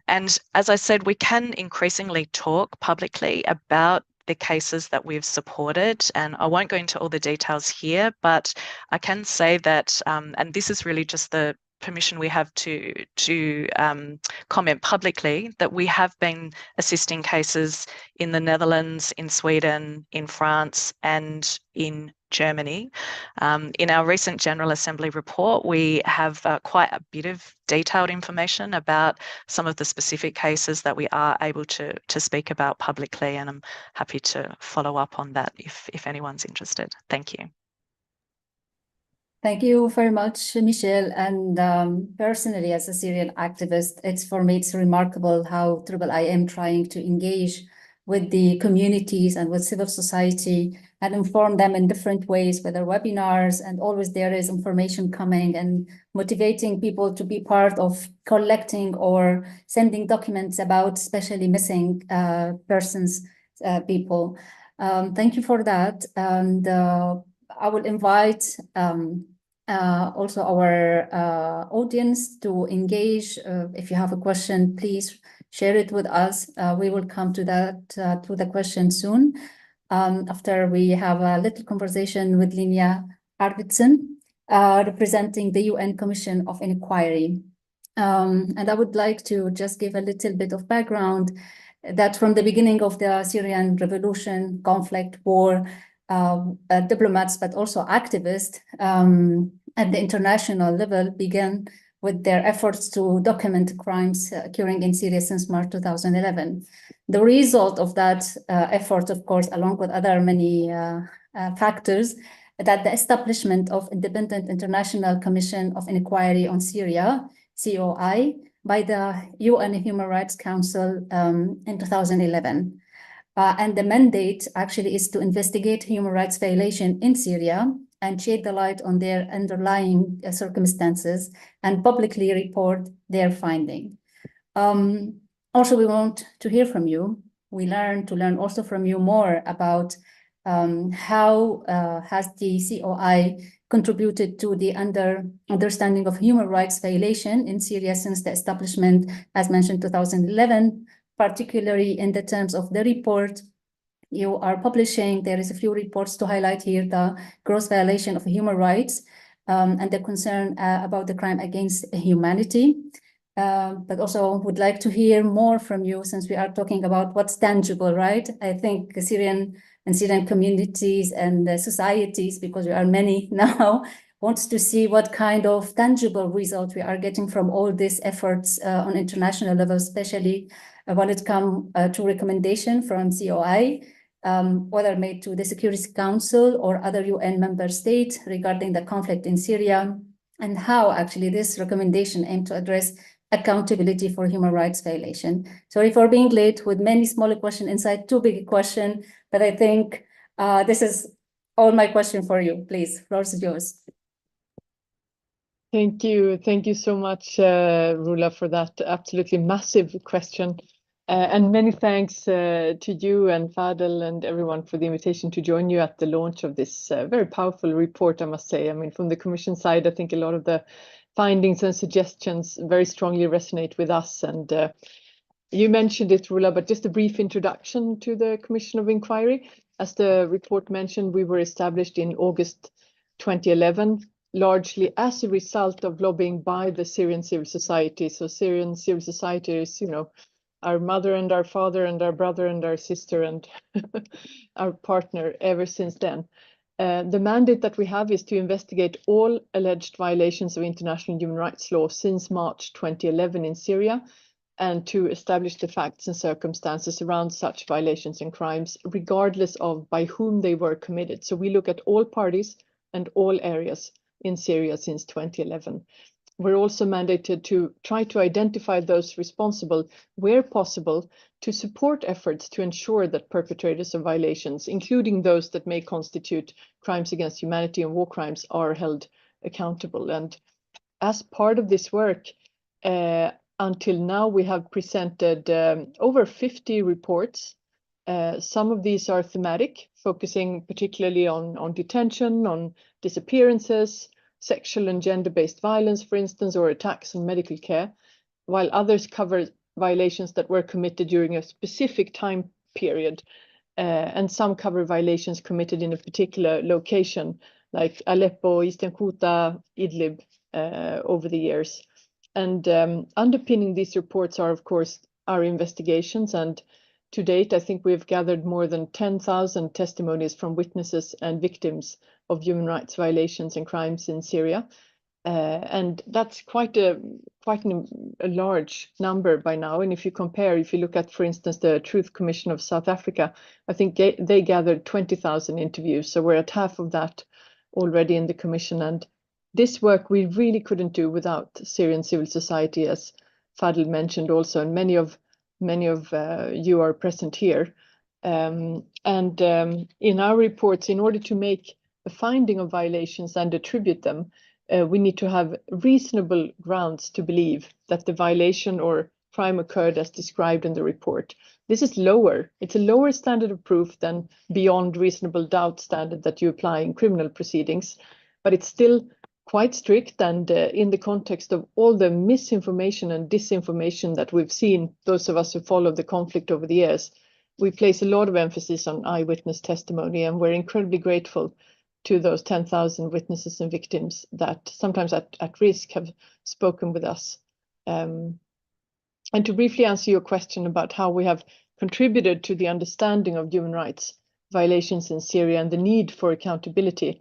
And as I said, we can increasingly talk publicly about the cases that we've supported, and I won't go into all the details here, but I can say that, and this is really just the permission we have to comment publicly that we have been assisting cases in the Netherlands, in Sweden, in France, and in Germany. In our recent General Assembly report, we have quite a bit of detailed information about some of the specific cases that we are able to speak about publicly, and I'm happy to follow up on that if anyone's interested. Thank you. Thank you very much, Michelle. And personally, as a Syrian activist, for me, it's remarkable how I am trying to engage with the communities and with civil society and inform them in different ways, whether webinars, and always there is information coming and motivating people to be part of collecting or sending documents about especially missing persons, people. Thank you for that. And I will invite also our audience to engage. If you have a question, please share it with us. We will come to that, to the question soon, after we have a little conversation with Linnea Arvidsson, representing the UN Commission of Inquiry. And I would like to just give a little bit of background that from the beginning of the Syrian revolution, conflict, war, diplomats, but also activists at the international level began with their efforts to document crimes occurring in Syria since March 2011. The result of that effort, of course, along with other many factors, that the establishment of Independent International Commission of Inquiry on Syria, COI, by the UN Human Rights Council in 2011. And the mandate actually is to investigate human rights violation in Syria and shed the light on their underlying circumstances and publicly report their finding. Also, we want to hear from you. We to learn also from you more about how has the COI contributed to the understanding of human rights violation in Syria since the establishment, as mentioned, 2011, particularly in the terms of the report you are publishing. There is a few reports to highlight here: the gross violation of human rights and the concern about the crime against humanity. But also would like to hear more from you, since we are talking about what's tangible, right? I think Syrian communities and societies, because we are many now, wants to see what kind of tangible result we are getting from all these efforts on international level, especially when it comes to recommendation from COI, whether made to the Security Council or other UN member states regarding the conflict in Syria, and how actually this recommendation aimed to address accountability for human rights violation. Sorry for being late with many smaller questions inside two big questions, but I think this is all my question for you. Please, floor is yours. Thank you so much, Rula, for that absolutely massive question. And many thanks to you and Fadel and everyone for the invitation to join you at the launch of this very powerful report, I must say. I mean, from the Commission side, I think a lot of the findings and suggestions very strongly resonate with us. And you mentioned it, Rula, but just a brief introduction to the Commission of Inquiry. As the report mentioned, we were established in August 2011, largely as a result of lobbying by the Syrian civil society. So Syrian civil society is, our mother and our father and our brother and our sister and our partner ever since then. The mandate that we have is to investigate all alleged violations of international human rights law since March 2011 in Syria, and to establish the facts and circumstances around such violations and crimes, regardless of by whom they were committed. So we look at all parties and all areas in Syria since 2011. We're also mandated to try to identify those responsible where possible, to support efforts to ensure that perpetrators of violations, including those that may constitute crimes against humanity and war crimes, are held accountable. And as part of this work, until now, we have presented over 50 reports. Some of these are thematic, focusing particularly on detention, on disappearances, sexual and gender-based violence, for instance, or attacks on medical care, while others cover violations that were committed during a specific time period. And some cover violations committed in a particular location, like Aleppo, Eastern Ghouta, Idlib, over the years. And underpinning these reports are, of course, our investigations. And to date, I think we've gathered more than 10,000 testimonies from witnesses and victims of human rights violations and crimes in Syria. And that's quite a large number by now. And if you look at, for instance, the Truth Commission of South Africa, I think they gathered 20,000 interviews. So we're at half of that already in the commission. And this work we really couldn't do without Syrian civil society, as Fadel mentioned also, and many of you are present here. In our reports, in order to make a finding of violations and attribute them, we need to have reasonable grounds to believe that the violation or crime occurred as described in the report. This is lower. It's a lower standard of proof than beyond reasonable doubt standard that you apply in criminal proceedings, but it's still quite strict. And in the context of all the misinformation and disinformation that we've seen, those of us who follow the conflict over the years, we place a lot of emphasis on eyewitness testimony, and we're incredibly grateful to those 10,000 witnesses and victims that sometimes at risk have spoken with us. And to briefly answer your question about how we have contributed to the understanding of human rights violations in Syria and the need for accountability,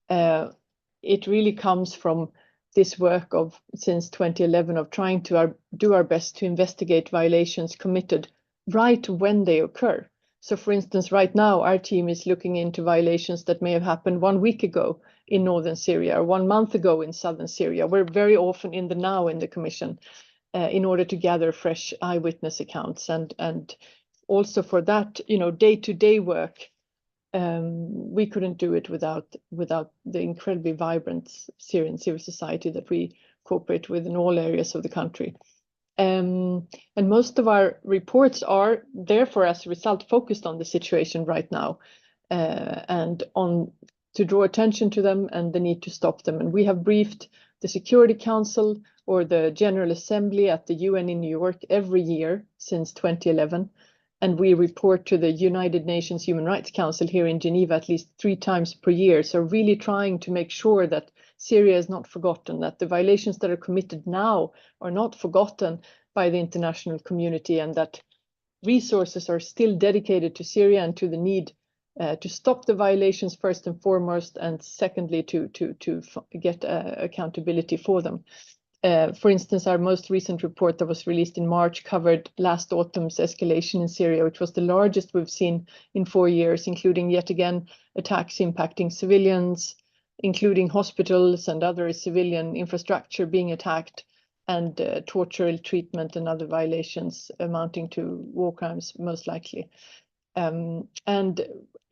it really comes from this work of since 2011 of trying to do our best to investigate violations committed right when they occur. So, for instance, right now, our team is looking into violations that may have happened 1 week ago in northern Syria or 1 month ago in southern Syria. We're very often in the now in the Commission in order to gather fresh eyewitness accounts. And also for that, day-to-day work, we couldn't do it without the incredibly vibrant Syrian civil society that we cooperate with in all areas of the country. And most of our reports are therefore, as a result, focused on the situation right now and on to draw attention to them and the need to stop them. And we have briefed the Security Council or the General Assembly at the UN in New York every year since 2011. And we report to the United Nations Human Rights Council here in Geneva at least 3 times per year. So really trying to make sure that Syria is not forgotten, that the violations that are committed now are not forgotten by the international community, and that resources are still dedicated to Syria and to the need to stop the violations first and foremost, and secondly to get accountability for them. For instance, our most recent report that was released in March covered last autumn's escalation in Syria, which was the largest we've seen in 4 years, including yet again attacks impacting civilians, including hospitals and other civilian infrastructure being attacked, and torture, ill treatment, and other violations amounting to war crimes, most likely.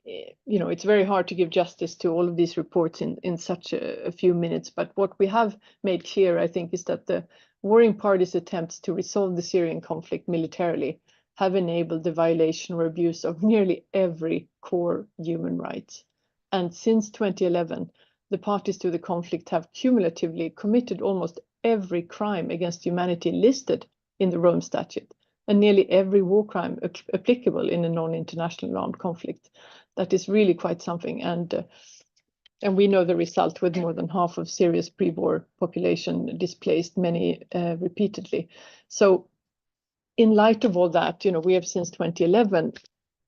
It's very hard to give justice to all of these reports in such a few minutes. But what we have made clear, I think, is that the warring parties' attempts to resolve the Syrian conflict militarily have enabled the violation or abuse of nearly every core human right. And since 2011, the parties to the conflict have cumulatively committed almost every crime against humanity listed in the Rome Statute, and nearly every war crime applicable in a non-international armed conflict. That is really quite something. And we know the result, with more than half of Syria's pre-war population displaced, many repeatedly. So in light of all that, we have since 2011,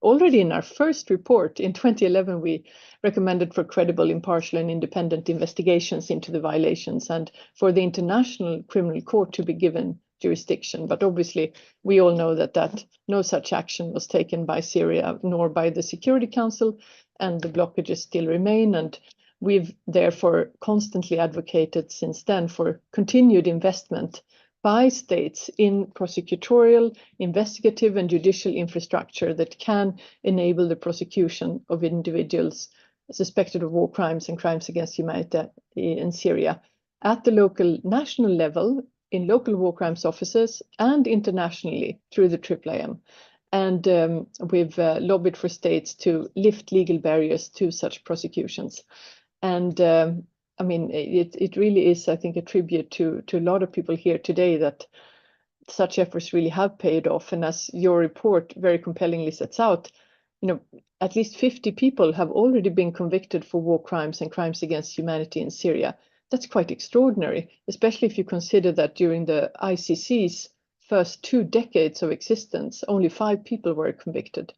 already in our first report in 2011, we recommended for credible, impartial, and independent investigations into the violations and for the International Criminal Court to be given jurisdiction. But obviously, we all know that no such action was taken by Syria nor by the Security Council, and the blockages still remain. And we've therefore constantly advocated since then for continued investment by states in prosecutorial, investigative, and judicial infrastructure that can enable the prosecution of individuals suspected of war crimes and crimes against humanity in Syria at the local national level, in local war crimes offices, and internationally through the IIIM. And we've lobbied for states to lift legal barriers to such prosecutions. And it really is, I think, a tribute to a lot of people here today that such efforts really have paid off. And as your report very compellingly sets out, at least 50 people have already been convicted for war crimes and crimes against humanity in Syria. That's quite extraordinary, especially if you consider that during the ICC's first 2 decades of existence, only 5 people were convicted.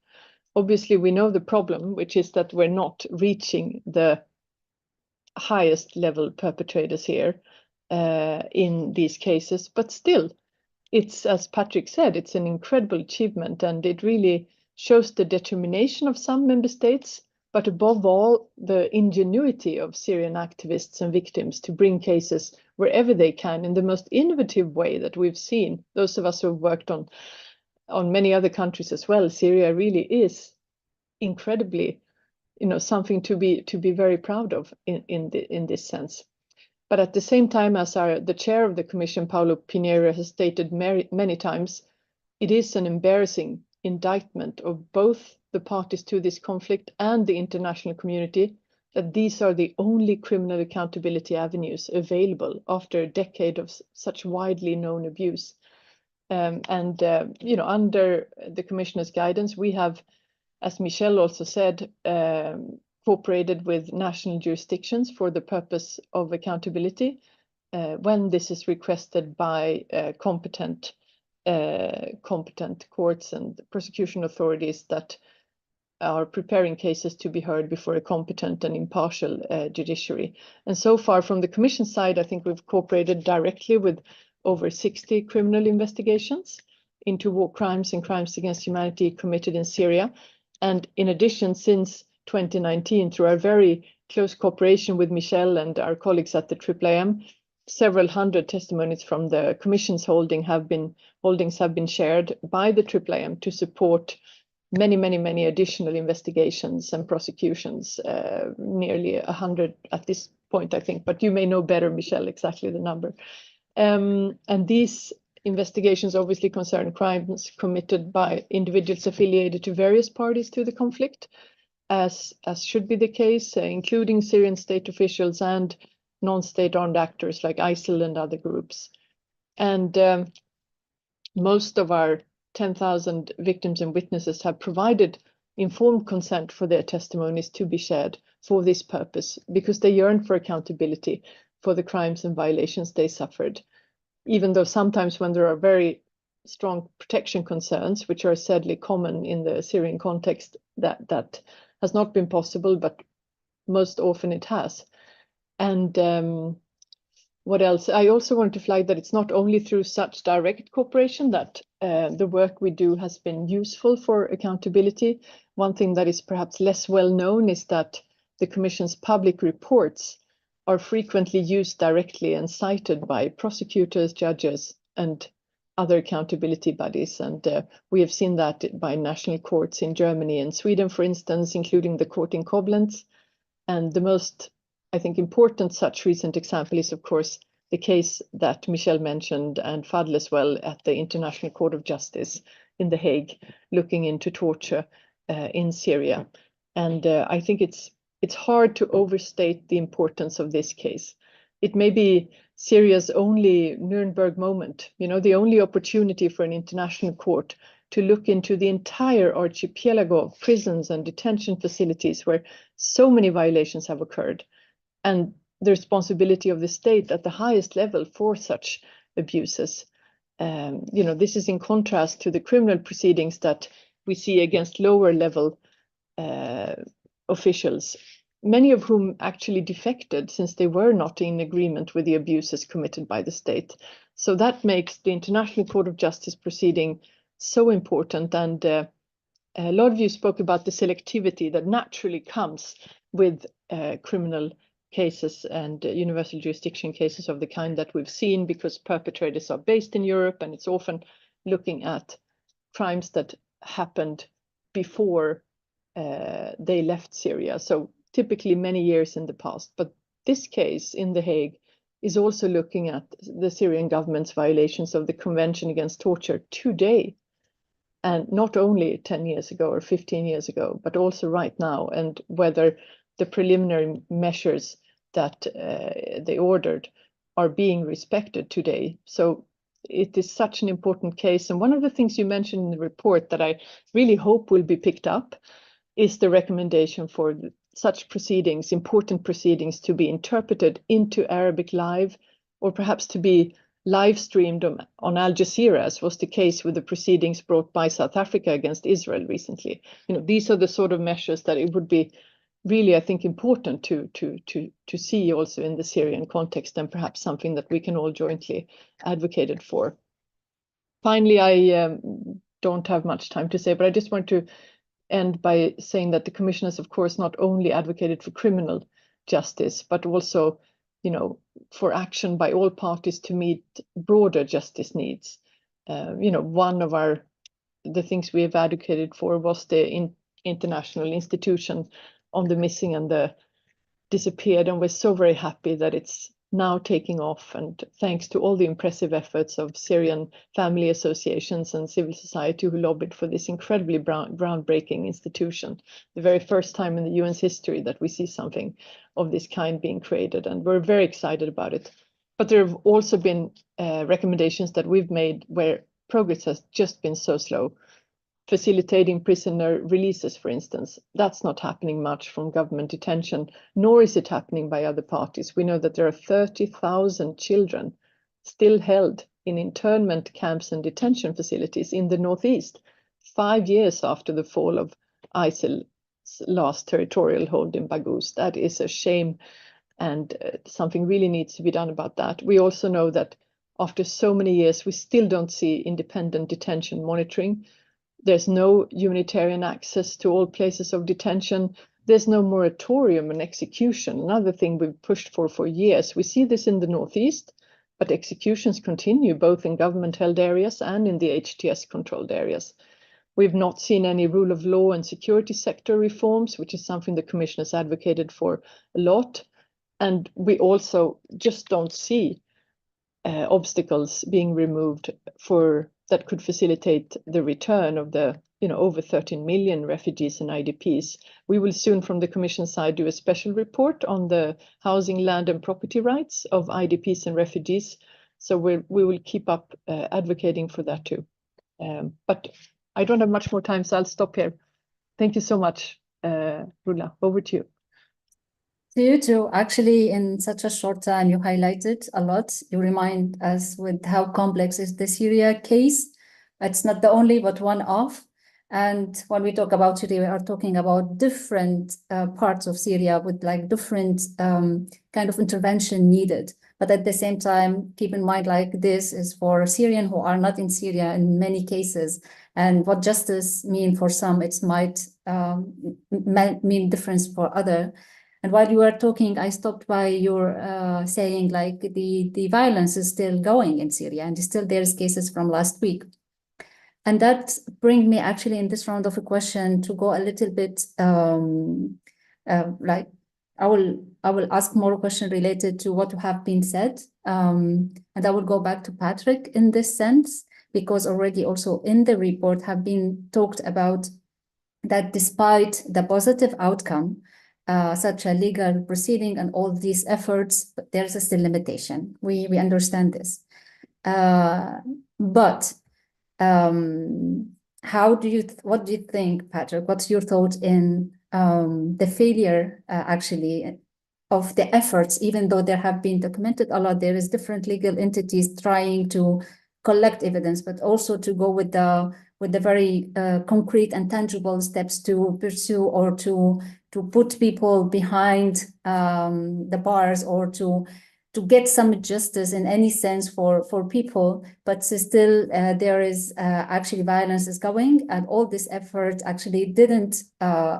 Obviously, we know the problem, which is that we're not reaching the highest level perpetrators here in these cases, but still, it's, as Patrick said, it's an incredible achievement, and it really shows the determination of some member states, but above all, the ingenuity of Syrian activists and victims to bring cases wherever they can in the most innovative way that we've seen. Those of us who have worked on many other countries as well, Syria really is incredibly, something to be very proud of in this sense. But at the same time, as the chair of the Commission, Paulo Pinheiro, has stated many times, it is an embarrassing indictment of both the parties to this conflict and the international community that these are the only criminal accountability avenues available after a decade of such widely known abuse. Under the Commissioner's guidance, we have, as Michelle also said, cooperated with national jurisdictions for the purpose of accountability when this is requested by competent courts and prosecution authorities that are preparing cases to be heard before a competent and impartial judiciary. And so far from the Commission side, I think we've cooperated directly with over 60 criminal investigations into war crimes and crimes against humanity committed in Syria. And in addition, since 2019, through our very close cooperation with Michelle and our colleagues at the IIIM, several hundred testimonies from the Commission's holdings have been shared by the IIIM to support many additional investigations and prosecutions, nearly 100 at this point, I think, but you may know better, Michelle, exactly the number. And these investigations obviously concern crimes committed by individuals affiliated to various parties to the conflict, as should be the case, including Syrian state officials and non-state armed actors like ISIL and other groups. And most of our 10,000 victims and witnesses have provided informed consent for their testimonies to be shared for this purpose, because they yearn for accountability for the crimes and violations they suffered, even though sometimes when there are very strong protection concerns, which are sadly common in the Syrian context, that has not been possible, but most often it has. And what else? I also want to flag that it's not only through such direct cooperation that the work we do has been useful for accountability. One thing that is perhaps less well known is that the Commission's public reports are frequently used directly and cited by prosecutors, judges, and other accountability bodies. And we have seen that by national courts in Germany and Sweden, for instance, including the court in Koblenz. And the most, I think, important such recent example is, of course, the case that Michelle mentioned and Fadl as well at the International Court of Justice in The Hague, looking into torture in Syria. And I think it's hard to overstate the importance of this case. It may be Syria's only Nuremberg moment, the only opportunity for an international court to look into the entire archipelago of prisons and detention facilities where so many violations have occurred, and the responsibility of the state at the highest level for such abuses. This is in contrast to the criminal proceedings that we see against lower level officials, many of whom actually defected since they were not in agreement with the abuses committed by the state. So that makes the International Court of Justice proceeding so important. And a lot of you spoke about the selectivity that naturally comes with criminal cases and universal jurisdiction cases of the kind that we've seen, because perpetrators are based in Europe, and it's often looking at crimes that happened before they left Syria. So typically many years in the past. But this case in The Hague is also looking at the Syrian government's violations of the Convention Against Torture today, and not only 10 years ago or 15 years ago, but also right now, and whether the preliminary measures that they ordered are being respected today. So it is such an important case. And one of the things you mentioned in the report that I really hope will be picked up is the recommendation for such proceedings, important proceedings, to be interpreted into Arabic live, or perhaps to be live streamed on Al Jazeera, as was the case with the proceedings brought by South Africa against Israel recently. These are the sort of measures that it would be really, I think, important to see also in the Syrian context, and perhaps something that we can all jointly advocate for. Finally, I don't have much time to say, but I just want to end by saying that the Commission has, of course, not only advocated for criminal justice, but also, for action by all parties to meet broader justice needs. One of the things we have advocated for was the international institution on the missing and the disappeared, and we're so very happy that it's now taking off, and thanks to all the impressive efforts of Syrian family associations and civil society who lobbied for this incredibly groundbreaking institution. The very first time in the UN's history that we see something of this kind being created, and we're very excited about it. But there have also been recommendations that we've made where progress has just been so slow. Facilitating prisoner releases, for instance, that's not happening much from government detention, nor is it happening by other parties. We know that there are 30,000 children still held in internment camps and detention facilities in the northeast, 5 years after the fall of ISIL's last territorial hold in Baghouz. That is a shame, and something really needs to be done about that. We also know that after so many years, we still don't see independent detention monitoring. There's no humanitarian access to all places of detention. There's no moratorium on execution, another thing we've pushed for years. We see this in the northeast, but executions continue both in government-held areas and in the HTS-controlled areas. We've not seen any rule of law and security sector reforms, which is something the Commission has advocated for a lot. And we also just don't see obstacles being removed that could facilitate the return of the over 13 million refugees and IDPs. We will soon, from the Commission side, do a special report on the housing, land and property rights of IDPs and refugees. So we will keep up advocating for that too. But I don't have much more time, so I'll stop here. Thank you so much, Rula. Over to you. To you too. Actually, in such a short time, you highlighted a lot. You remind us with how complex is the Syria case. It's not the only, but one of. And when we talk about Syria, we are talking about different parts of Syria with like different kind of intervention needed. But at the same time, keep in mind, like this is for Syrians who are not in Syria in many cases. And what justice mean for some, it might mean difference for other. And while you were talking, I stopped by your saying like the violence is still going in Syria, and still there's cases from last week. And that brings me actually in this round of a question to go a little bit like I will ask more question related to what have been said. And I will go back to Patrick in this sense, because already also in the report have been talked about that despite the positive outcome, such a legal proceeding and all these efforts, but there's a still limitation. We understand this. But what do you think, Patrick? What's your thought in the failure actually of the efforts, even though there have been documented a lot, there is different legal entities trying to collect evidence, but also to go with the very concrete and tangible steps to pursue or to put people behind the bars, or to get some justice in any sense for people, but still there is actually violence is going, and all this effort actually didn't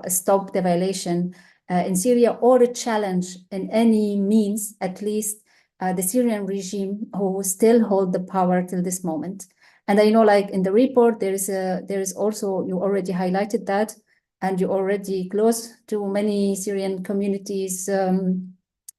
stop the violation in Syria or a challenge in any means, at least the Syrian regime who still hold the power till this moment. And I know, like in the report, there is also, you already highlighted that, and you already close to many Syrian communities,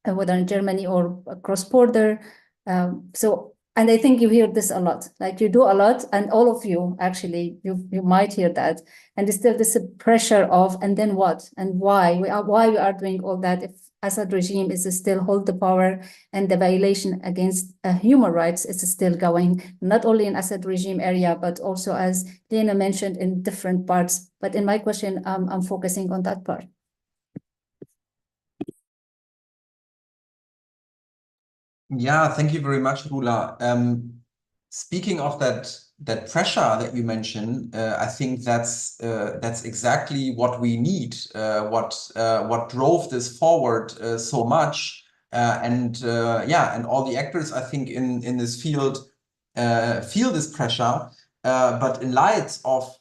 whether in Germany or across border. And I think you hear this a lot, like you do a lot, and all of you actually, you might hear that. And there's still this pressure of, and then what, and why we are doing all that if Assad regime is still hold the power, and the violation against human rights is still going, not only in Assad regime area, but also, as Lena mentioned, in different parts. But in my question, I'm focusing on that part. Yeah, thank you very much, Rula. Speaking of that pressure that you mentioned, I think that's exactly what we need. What drove this forward so much, and all the actors, I think, in this field feel this pressure. But in light of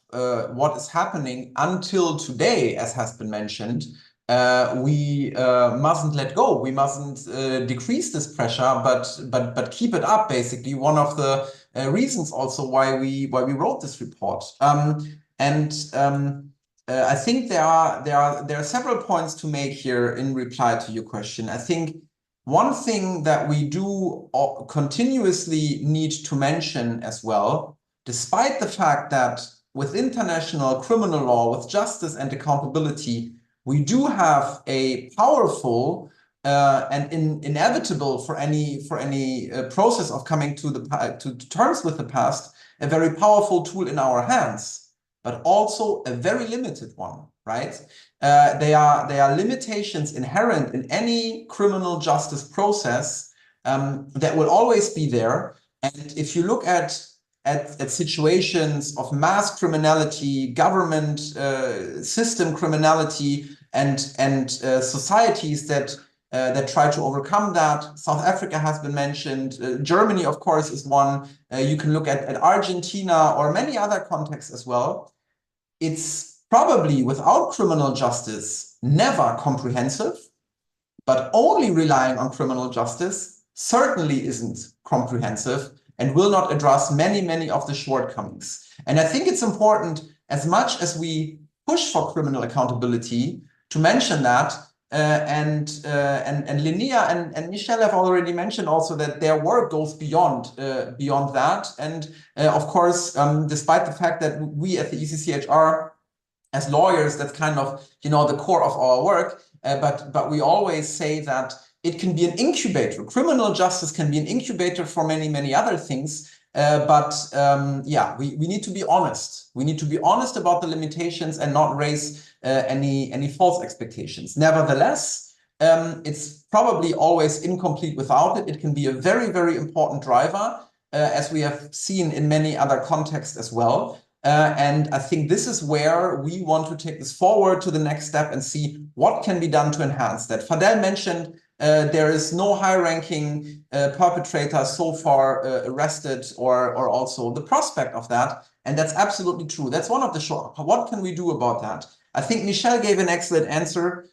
what is happening until today, as has been mentioned, we mustn't let go. We mustn't decrease this pressure, but keep it up. Basically, one of the reasons also why we wrote this report. I think there are several points to make here in reply to your question. I think one thing that we do continuously need to mention as well, despite the fact that with international criminal law, with justice and accountability, we do have a powerful and inevitable for any process of coming to terms with the past, a very powerful tool in our hands, but also a very limited one, right? There are limitations inherent in any criminal justice process that will always be there. And if you look at situations of mass criminality, government system criminality, and societies that try to overcome that. South Africa has been mentioned. Germany, of course, is one. You can look at Argentina or many other contexts as well. It's probably, without criminal justice, never comprehensive, but only relying on criminal justice certainly isn't comprehensive and will not address many of the shortcomings. And I think it's important, as much as we push for criminal accountability, to mention that, and Linnea and Michelle have already mentioned also that their work goes beyond that. And of course, despite the fact that we at the ECCHR, as lawyers, that's kind of, you know, the core of our work, but we always say that it can be an incubator. Criminal justice can be an incubator for many other things. We need to be honest. We need to be honest about the limitations and not raise any false expectations. Nevertheless, it's probably always incomplete without it. It can be a very important driver, as we have seen in many other contexts as well. And I think this is where we want to take this forward to the next step and see what can be done to enhance that. Fadel mentioned there is no high-ranking perpetrator so far arrested, or also the prospect of that. And that's absolutely true. That's one of the short. What can we do about that? I think Michelle gave an excellent answer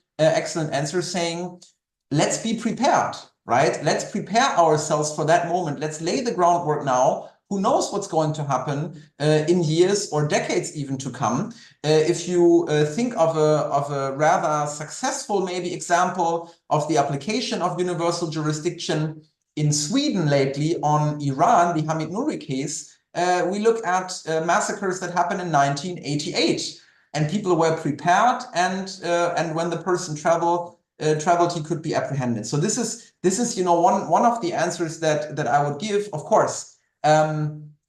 saying, let's be prepared, right? Let's prepare ourselves for that moment. Let's lay the groundwork now. Who knows what's going to happen in years or decades even to come? If you think of a rather successful maybe example of the application of universal jurisdiction in Sweden lately on Iran, the Hamid Nouri case, we look at massacres that happened in 1988, and people were prepared, and when the person traveled, he could be apprehended. So this is one of the answers that I would give. Of course,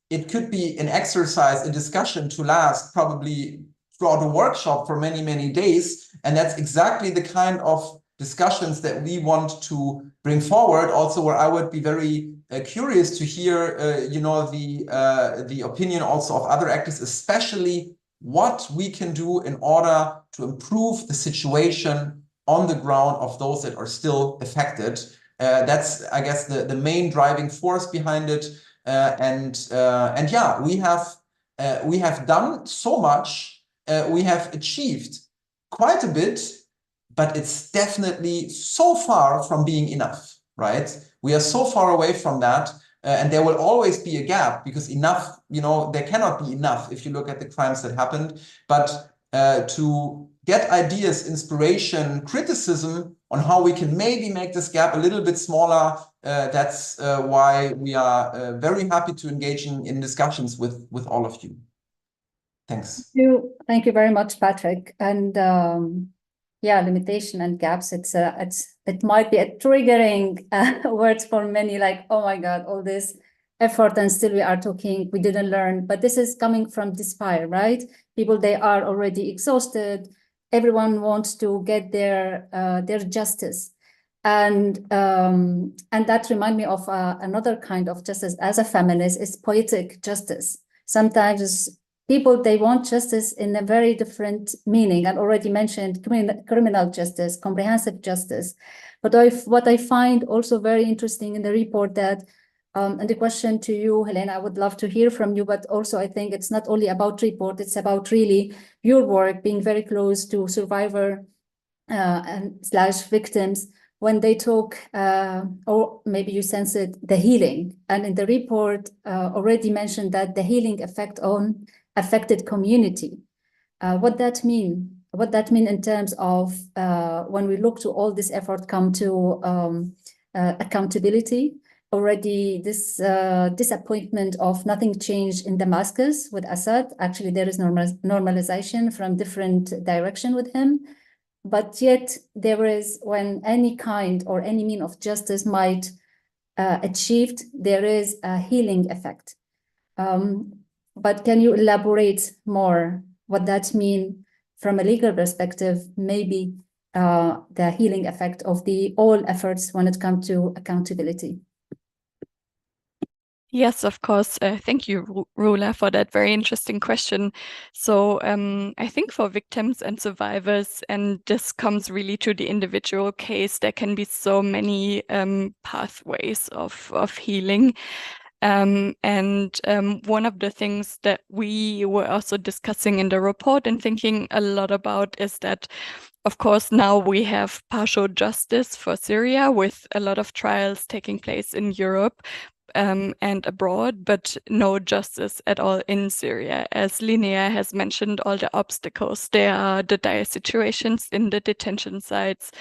it could be an exercise, a discussion to last probably throughout a workshop for many days. And that's exactly the kind of discussions that we want to bring forward. Also, where I would be very curious to hear, the opinion also of other actors, especially what we can do in order to improve the situation on the ground of those that are still affected. That's, I guess, the main driving force behind it. We have done so much. We have achieved quite a bit, but it's definitely so far from being enough, right? We are so far away from that, and there will always be a gap, because enough, there cannot be enough if you look at the crimes that happened. But to get ideas, inspiration, criticism on how we can maybe make this gap a little bit smaller, that's why we are very happy to engage in discussions with all of you. Thanks. Thank you very much, Patrick. And limitation and gaps, it might be a triggering words for many, like, oh my God, all this effort and still we are talking, we didn't learn. But this is coming from despair, right? People, they are already exhausted. Everyone wants to get their justice. And that reminds me of another kind of justice as a feminist is poetic justice. Sometimes people, they want justice in a very different meaning. I already mentioned criminal justice, comprehensive justice. But what I find also very interesting in the report that, and the question to you, Helena, I would love to hear from you, but also I think it's not only about report, it's about really your work, being very close to survivor and / victims, when they talk, or maybe you sense it, the healing. And in the report already mentioned that the healing effect on affected community. What that mean? What that mean in terms of when we look to all this effort come to accountability? Already this disappointment of nothing changed in Damascus with Assad. Actually, there is normalization from different direction with him. But yet there is, when any kind or any mean of justice might achieved, there is a healing effect. But can you elaborate more what that means from a legal perspective, maybe the healing effect of the all efforts when it comes to accountability? Yes, of course. Thank you, Rula, for that very interesting question. So I think for victims and survivors, and this comes really to the individual case, there can be so many pathways of healing. And one of the things that we were also discussing in the report and thinking a lot about is that, of course, now we have partial justice for Syria with a lot of trials taking place in Europe and abroad, but no justice at all in Syria. As Linnea has mentioned, all the obstacles, there are the dire situations in the detention sites,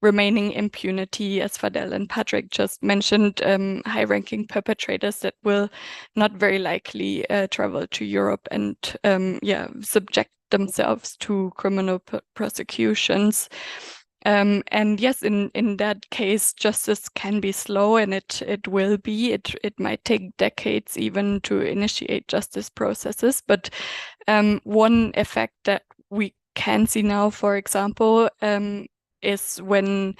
remaining impunity, as Fadel and Patrick just mentioned, high-ranking perpetrators that will not very likely travel to Europe and subject themselves to criminal prosecutions. And yes, in that case, justice can be slow, and it will be. It might take decades even to initiate justice processes. But one effect that we can see now, for example, is when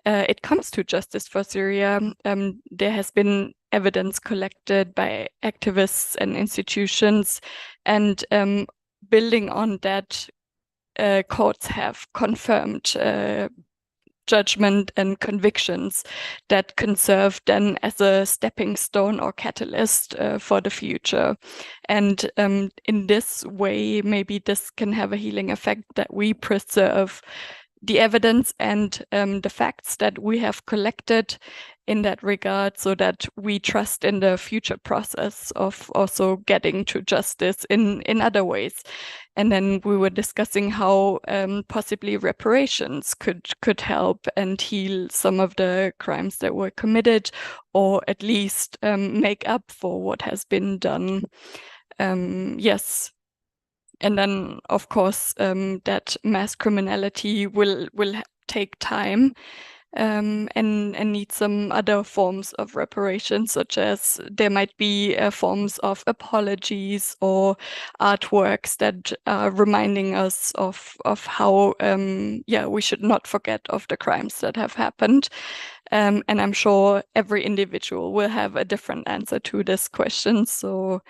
it comes to justice for Syria, there has been evidence collected by activists and institutions, and building on that, courts have confirmed judgment and convictions that can serve then as a stepping stone or catalyst for the future. And in this way, maybe this can have a healing effect, that we preserve the evidence and the facts that we have collected in that regard, so that we trust in the future process of also getting to justice in other ways. And then we were discussing how possibly reparations could help and heal some of the crimes that were committed, or at least make up for what has been done. Yes. And then, of course, that mass criminality will take time and need some other forms of reparation, such as there might be forms of apologies or artworks that are reminding us of how we should not forget of the crimes that have happened. And I'm sure every individual will have a different answer to this question. So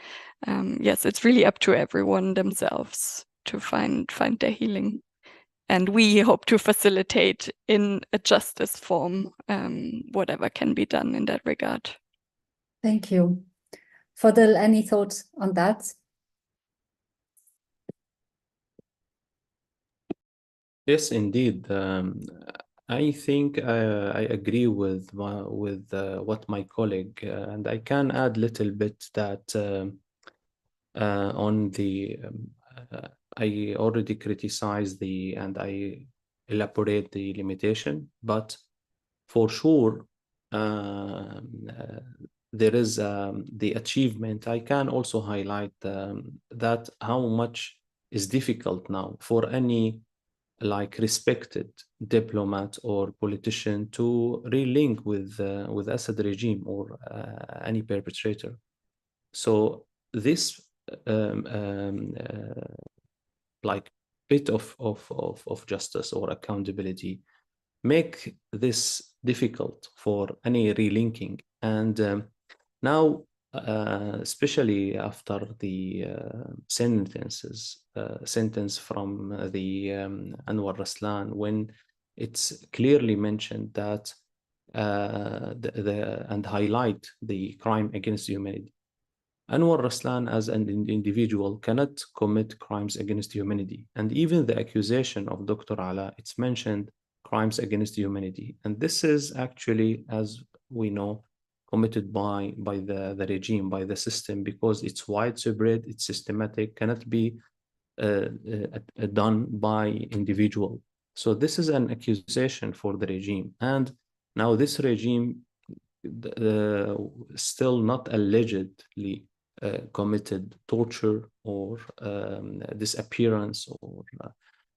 yes, it's really up to everyone themselves to find their healing. And we hope to facilitate in a justice form whatever can be done in that regard. Thank you. Fadel, any thoughts on that? Yes, indeed. I think I agree with what my colleague, and I can add a little bit that on the I already criticized and I elaborate the limitation, but for sure there is the achievement. I can also highlight that how much is difficult now for any respected diplomat or politician to relink with Assad regime or any perpetrator. So this bit of justice or accountability make this difficult for any relinking. And now, especially after the sentence from the Anwar Raslan, when it's clearly mentioned that and highlight the crime against humanity. Anwar Raslan as an individual cannot commit crimes against humanity. And even the accusation of Dr. Ala, it's mentioned crimes against humanity. And this is actually, as we know, committed by the regime, by the system, because it's widespread, it's systematic, cannot be done by individual. So this is an accusation for the regime. And now this regime still not allegedly committed torture or disappearance, or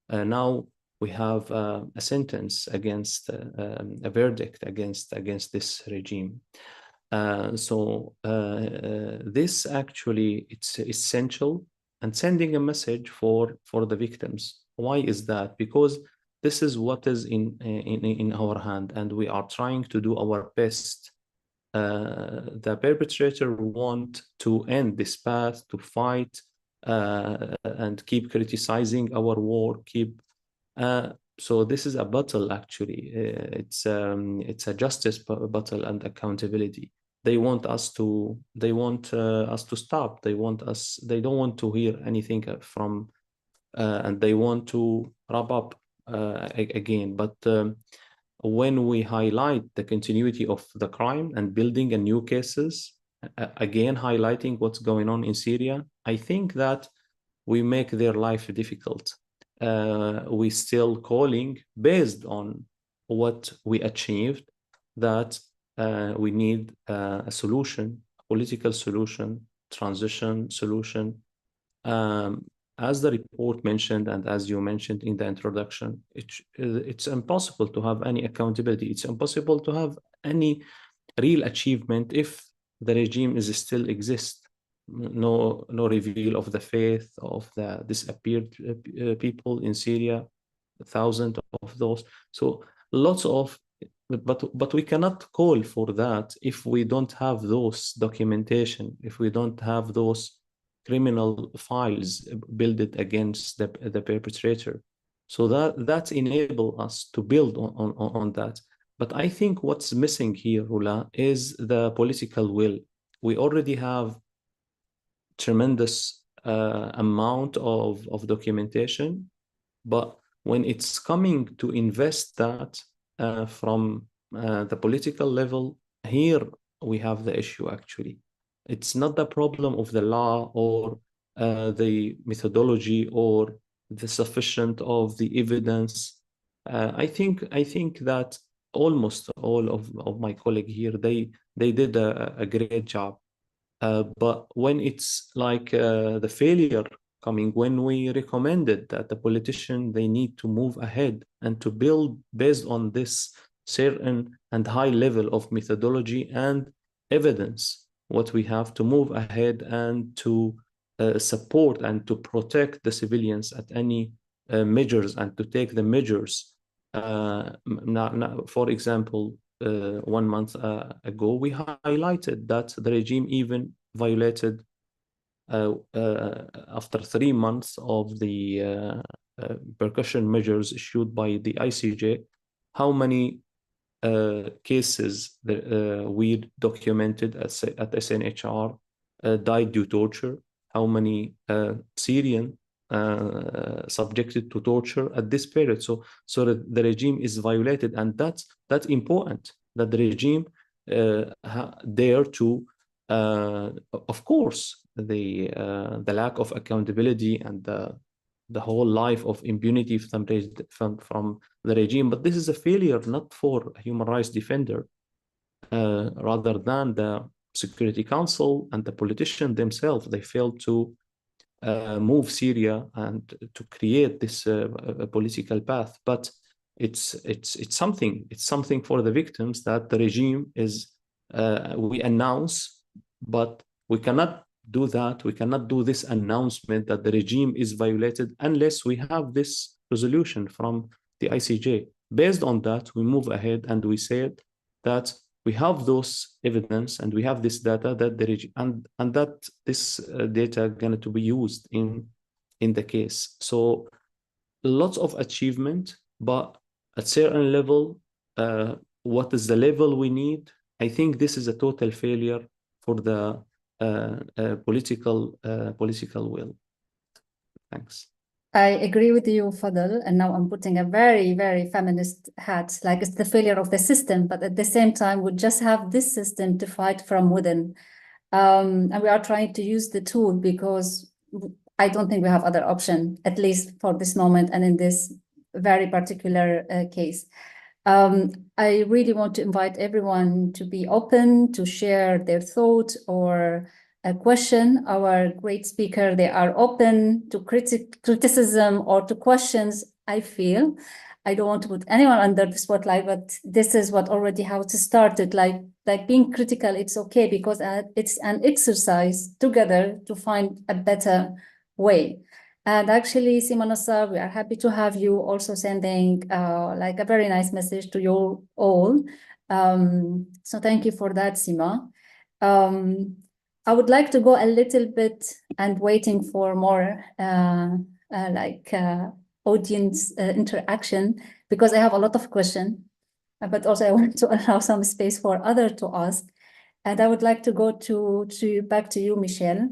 now we have a sentence against a verdict against this regime. So this actually, it's essential and sending a message for the victims. Why is that? Because this is what is in our hand, and we are trying to do our best. The perpetrator want to end this path, to fight and keep criticizing our war, so this is a battle actually. It's a justice battle and accountability. They want us to stop. They don't want to hear anything from, and they want to wrap up again. But when we highlight the continuity of the crime and building a new cases, again highlighting what's going on in Syria, I think that we make their life difficult. We still calling based on what we achieved, that we need a solution, a political solution, transition solution. As the report mentioned, and as you mentioned in the introduction, it's impossible to have any accountability. It's impossible to have any real achievement if the regime is still exists. No reveal of the faith of the disappeared people in Syria, thousands of those. So lots of, but we cannot call for that if we don't have those documentation, if we don't have those criminal files built against the perpetrator. So that enable us to build on that. But I think what's missing here, Rula, is the political will. We already have tremendous amount of documentation, but when it's coming to invest that from the political level, here we have the issue actually. It's not the problem of the law or the methodology or the sufficient of the evidence. I think that almost all of my colleagues here, they did a great job. But when it's like the failure coming, when we recommended that the politician, they need to move ahead and to build based on this certain and high level of methodology and evidence, what we have to move ahead and to support and to protect the civilians at any measures and to take the measures. For example, 1 month ago, we highlighted that the regime even violated, after 3 months of the percussion measures issued by the ICJ, how many cases that we documented at SNHR died due to torture, how many Syrian subjected to torture at this period. So that the regime is violated, and that's important, that the regime dare to, of course, the lack of accountability and the whole life of impunity from the regime. But this is a failure not for a human rights defender, rather than the Security Council and the politicians themselves. They failed to move Syria and to create this political path. But it's something for the victims that the regime is, we announce, but we cannot do that. We cannot do this announcement that the regime is violated unless we have this resolution from the ICJ. Based on that, we move ahead and we said that we have those evidence and we have this data that and that this data going to be used in the case. So lots of achievement, but at certain level, what is the level we need? I think this is a total failure for the political will. Thanks. I agree with you, Fadl, and now I'm putting a very, very feminist hat, like it's the failure of the system, but at the same time, we just have this system to fight from within. And we are trying to use the tool because I don't think we have other option, at least for this moment and in this very particular case. I really want to invite everyone to be open, to share their thoughts or a question. Our great speaker, they are open to criticism or to questions, I feel. I don't want to put anyone under the spotlight, but this is what already how it started. Like being critical, it's okay because it's an exercise together to find a better way. And actually, Sima Nassar, we are happy to have you also sending like a very nice message to you all. So thank you for that, Sima. I would like to go a little bit and waiting for more audience interaction because I have a lot of questions, but also I want to allow some space for others to ask. And I would like to go back to you, Michelle.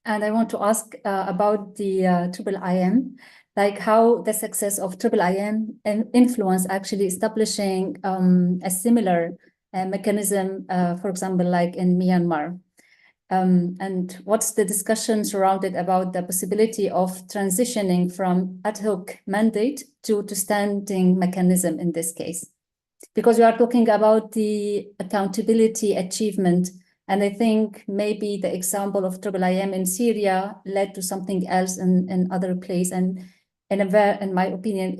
And I want to ask about the IIM, like how the success of IIM influence actually establishing a similar mechanism, for example, like in Myanmar. And what's the discussion surrounded about the possibility of transitioning from ad hoc mandate to standing mechanism in this case? Because we are talking about the accountability achievement, and I think maybe the example of IIM in Syria led to something else in other place. And in my opinion,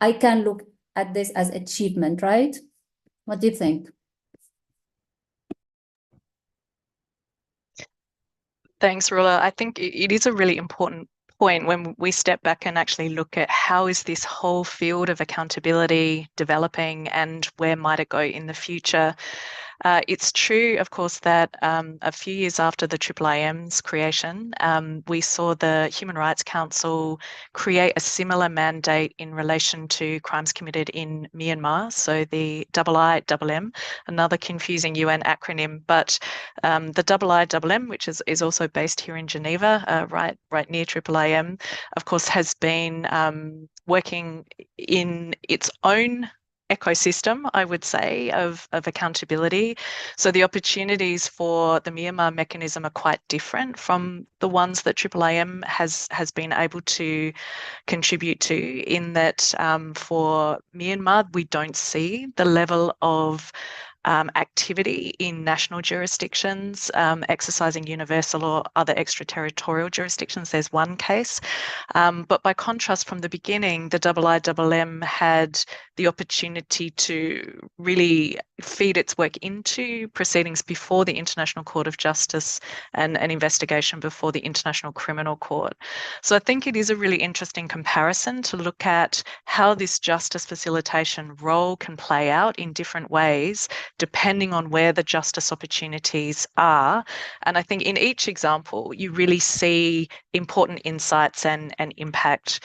I can look at this as achievement, right? What do you think? Thanks, Rula. I think it is a really important point when we step back and actually look at how is this whole field of accountability developing and where might it go in the future. It's true, of course, that a few years after the IIM's creation, we saw the Human Rights Council create a similar mandate in relation to crimes committed in Myanmar. So the IIMM, another confusing UN acronym, but the IIMM, which is also based here in Geneva, right near IIM, of course, has been working in its own ecosystem, I would say, of accountability. So the opportunities for the Myanmar mechanism are quite different from the ones that IIM has been able to contribute to, in that for Myanmar, we don't see the level of activity in national jurisdictions, exercising universal or other extraterritorial jurisdictions. There's one case. But by contrast, from the beginning, the IIMM had the opportunity to really feed its work into proceedings before the International Court of Justice and an investigation before the International Criminal Court. So I think it is a really interesting comparison to look at how this justice facilitation role can play out in different ways, depending on where the justice opportunities are. And I think in each example, you really see important insights and impact.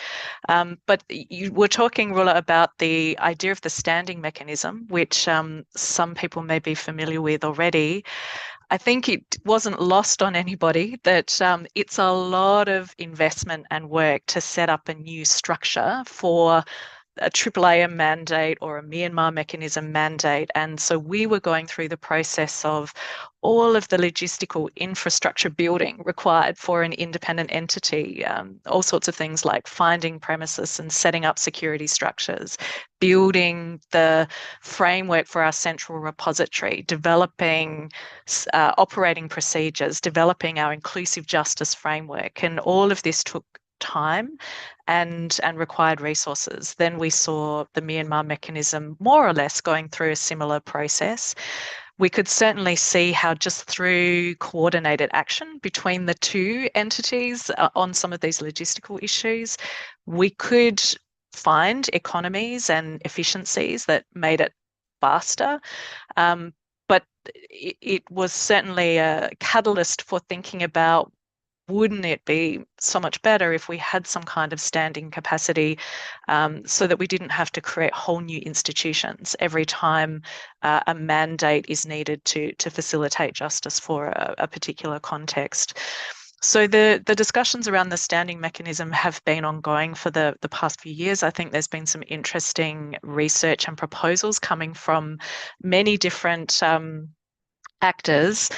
But you were talking, Rula, about the idea of the standing mechanism, which some people may be familiar with already. I think it wasn't lost on anybody that it's a lot of investment and work to set up a new structure for a IIIM mandate or a Myanmar mechanism mandate. And so we were going through the process of all of the logistical infrastructure building required for an independent entity, all sorts of things like finding premises and setting up security structures, building the framework for our central repository, developing operating procedures, developing our inclusive justice framework. And all of this took time and required resources. Then we saw the Myanmar mechanism more or less going through a similar process. We could certainly see how just through coordinated action between the two entities on some of these logistical issues, we could find economies and efficiencies that made it faster. But it was certainly a catalyst for thinking about, wouldn't it be so much better if we had some kind of standing capacity, so that we didn't have to create whole new institutions every time a mandate is needed to facilitate justice for a particular context. So the discussions around the standing mechanism have been ongoing for the past few years. I think there's been some interesting research and proposals coming from many different actors.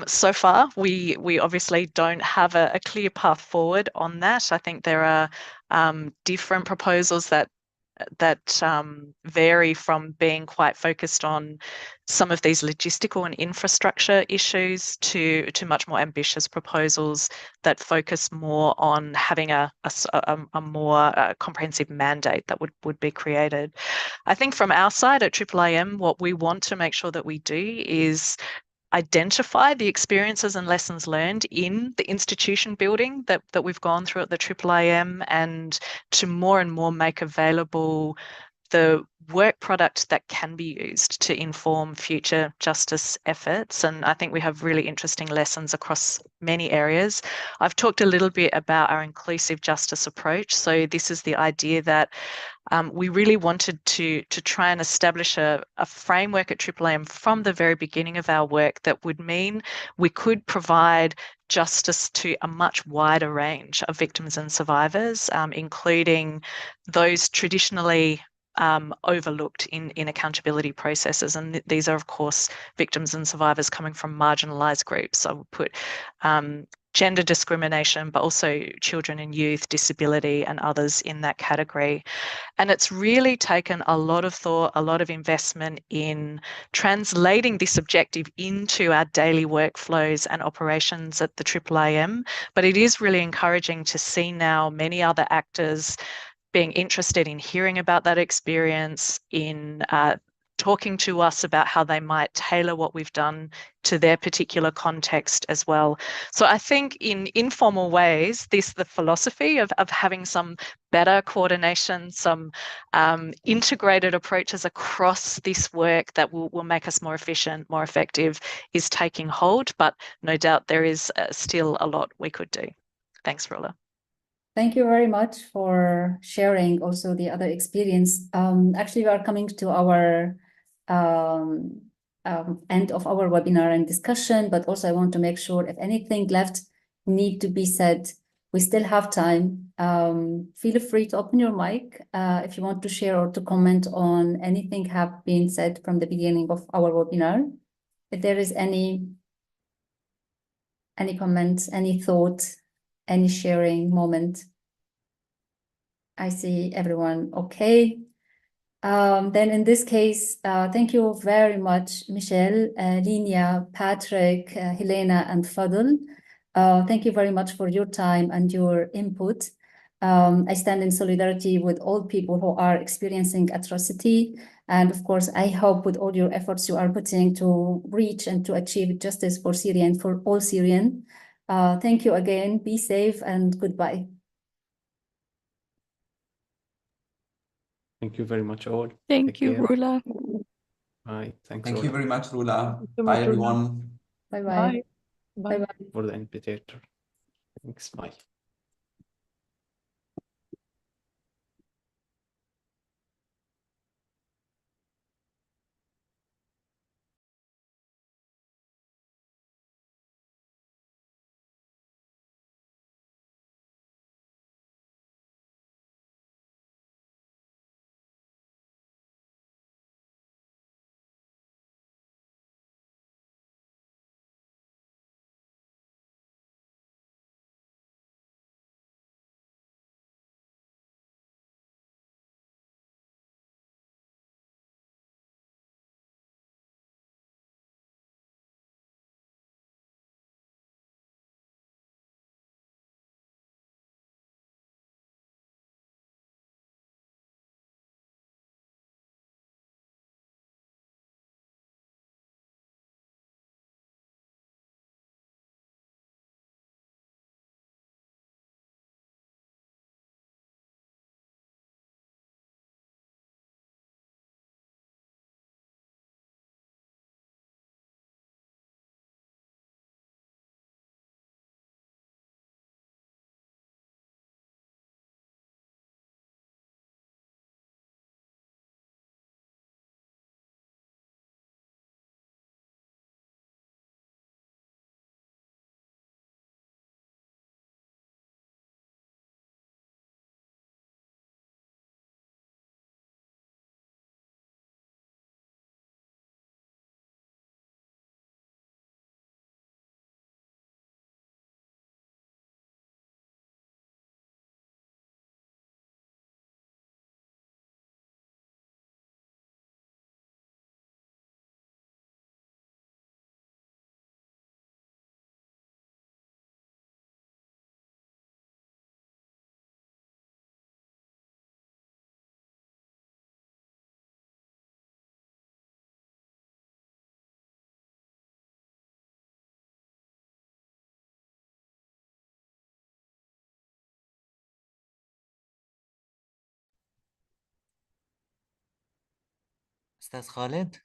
So far, we obviously don't have a clear path forward on that. I think there are different proposals that vary from being quite focused on some of these logistical and infrastructure issues to much more ambitious proposals that focus more on having a more comprehensive mandate that would be created. I think from our side at IIIM, what we want to make sure that we do is identify the experiences and lessons learned in the institution building that we've gone through at the IIIM, and to more and more make available the work product that can be used to inform future justice efforts. And I think we have really interesting lessons across many areas. I've talked a little bit about our inclusive justice approach. So this is the idea that we really wanted to try and establish a framework at IIIM from the very beginning of our work that would mean we could provide justice to a much wider range of victims and survivors, including those traditionally overlooked in accountability processes. And these are, of course, victims and survivors coming from marginalised groups. I would put gender discrimination, but also children and youth, disability and others in that category. And it's really taken a lot of thought, a lot of investment in translating this objective into our daily workflows and operations at the IIIM. But it is really encouraging to see now many other actors being interested in hearing about that experience, in talking to us about how they might tailor what we've done to their particular context as well. So I think in informal ways, the philosophy of having some better coordination, some integrated approaches across this work that will make us more efficient, more effective, is taking hold. But no doubt there is still a lot we could do. Thanks, Rula. Thank you very much for sharing also the other experience. Actually, we are coming to our end of our webinar and discussion, but also I want to make sure if anything left need to be said, we still have time. Feel free to open your mic if you want to share or to comment on anything have been said from the beginning of our webinar. If there is any comments, any thoughts, any sharing moment. I see everyone okay. Then in this case, thank you very much, Michelle, Linia, Patrick, Helena, and Fadl. Thank you very much for your time and your input. I stand in solidarity with all people who are experiencing atrocity. And of course, I hope with all your efforts you are putting to reach and to achieve justice for Syria and for all Syrians. Thank you again. Be safe and goodbye. Thank you very much, all. Thank you, Rula. Bye. Thanks. Thank you very much, Rula. so Bye, much, Rula. everyone. Bye-bye. Bye. Bye-bye. For the invitation. Thanks. Bye. أستاذ خالد.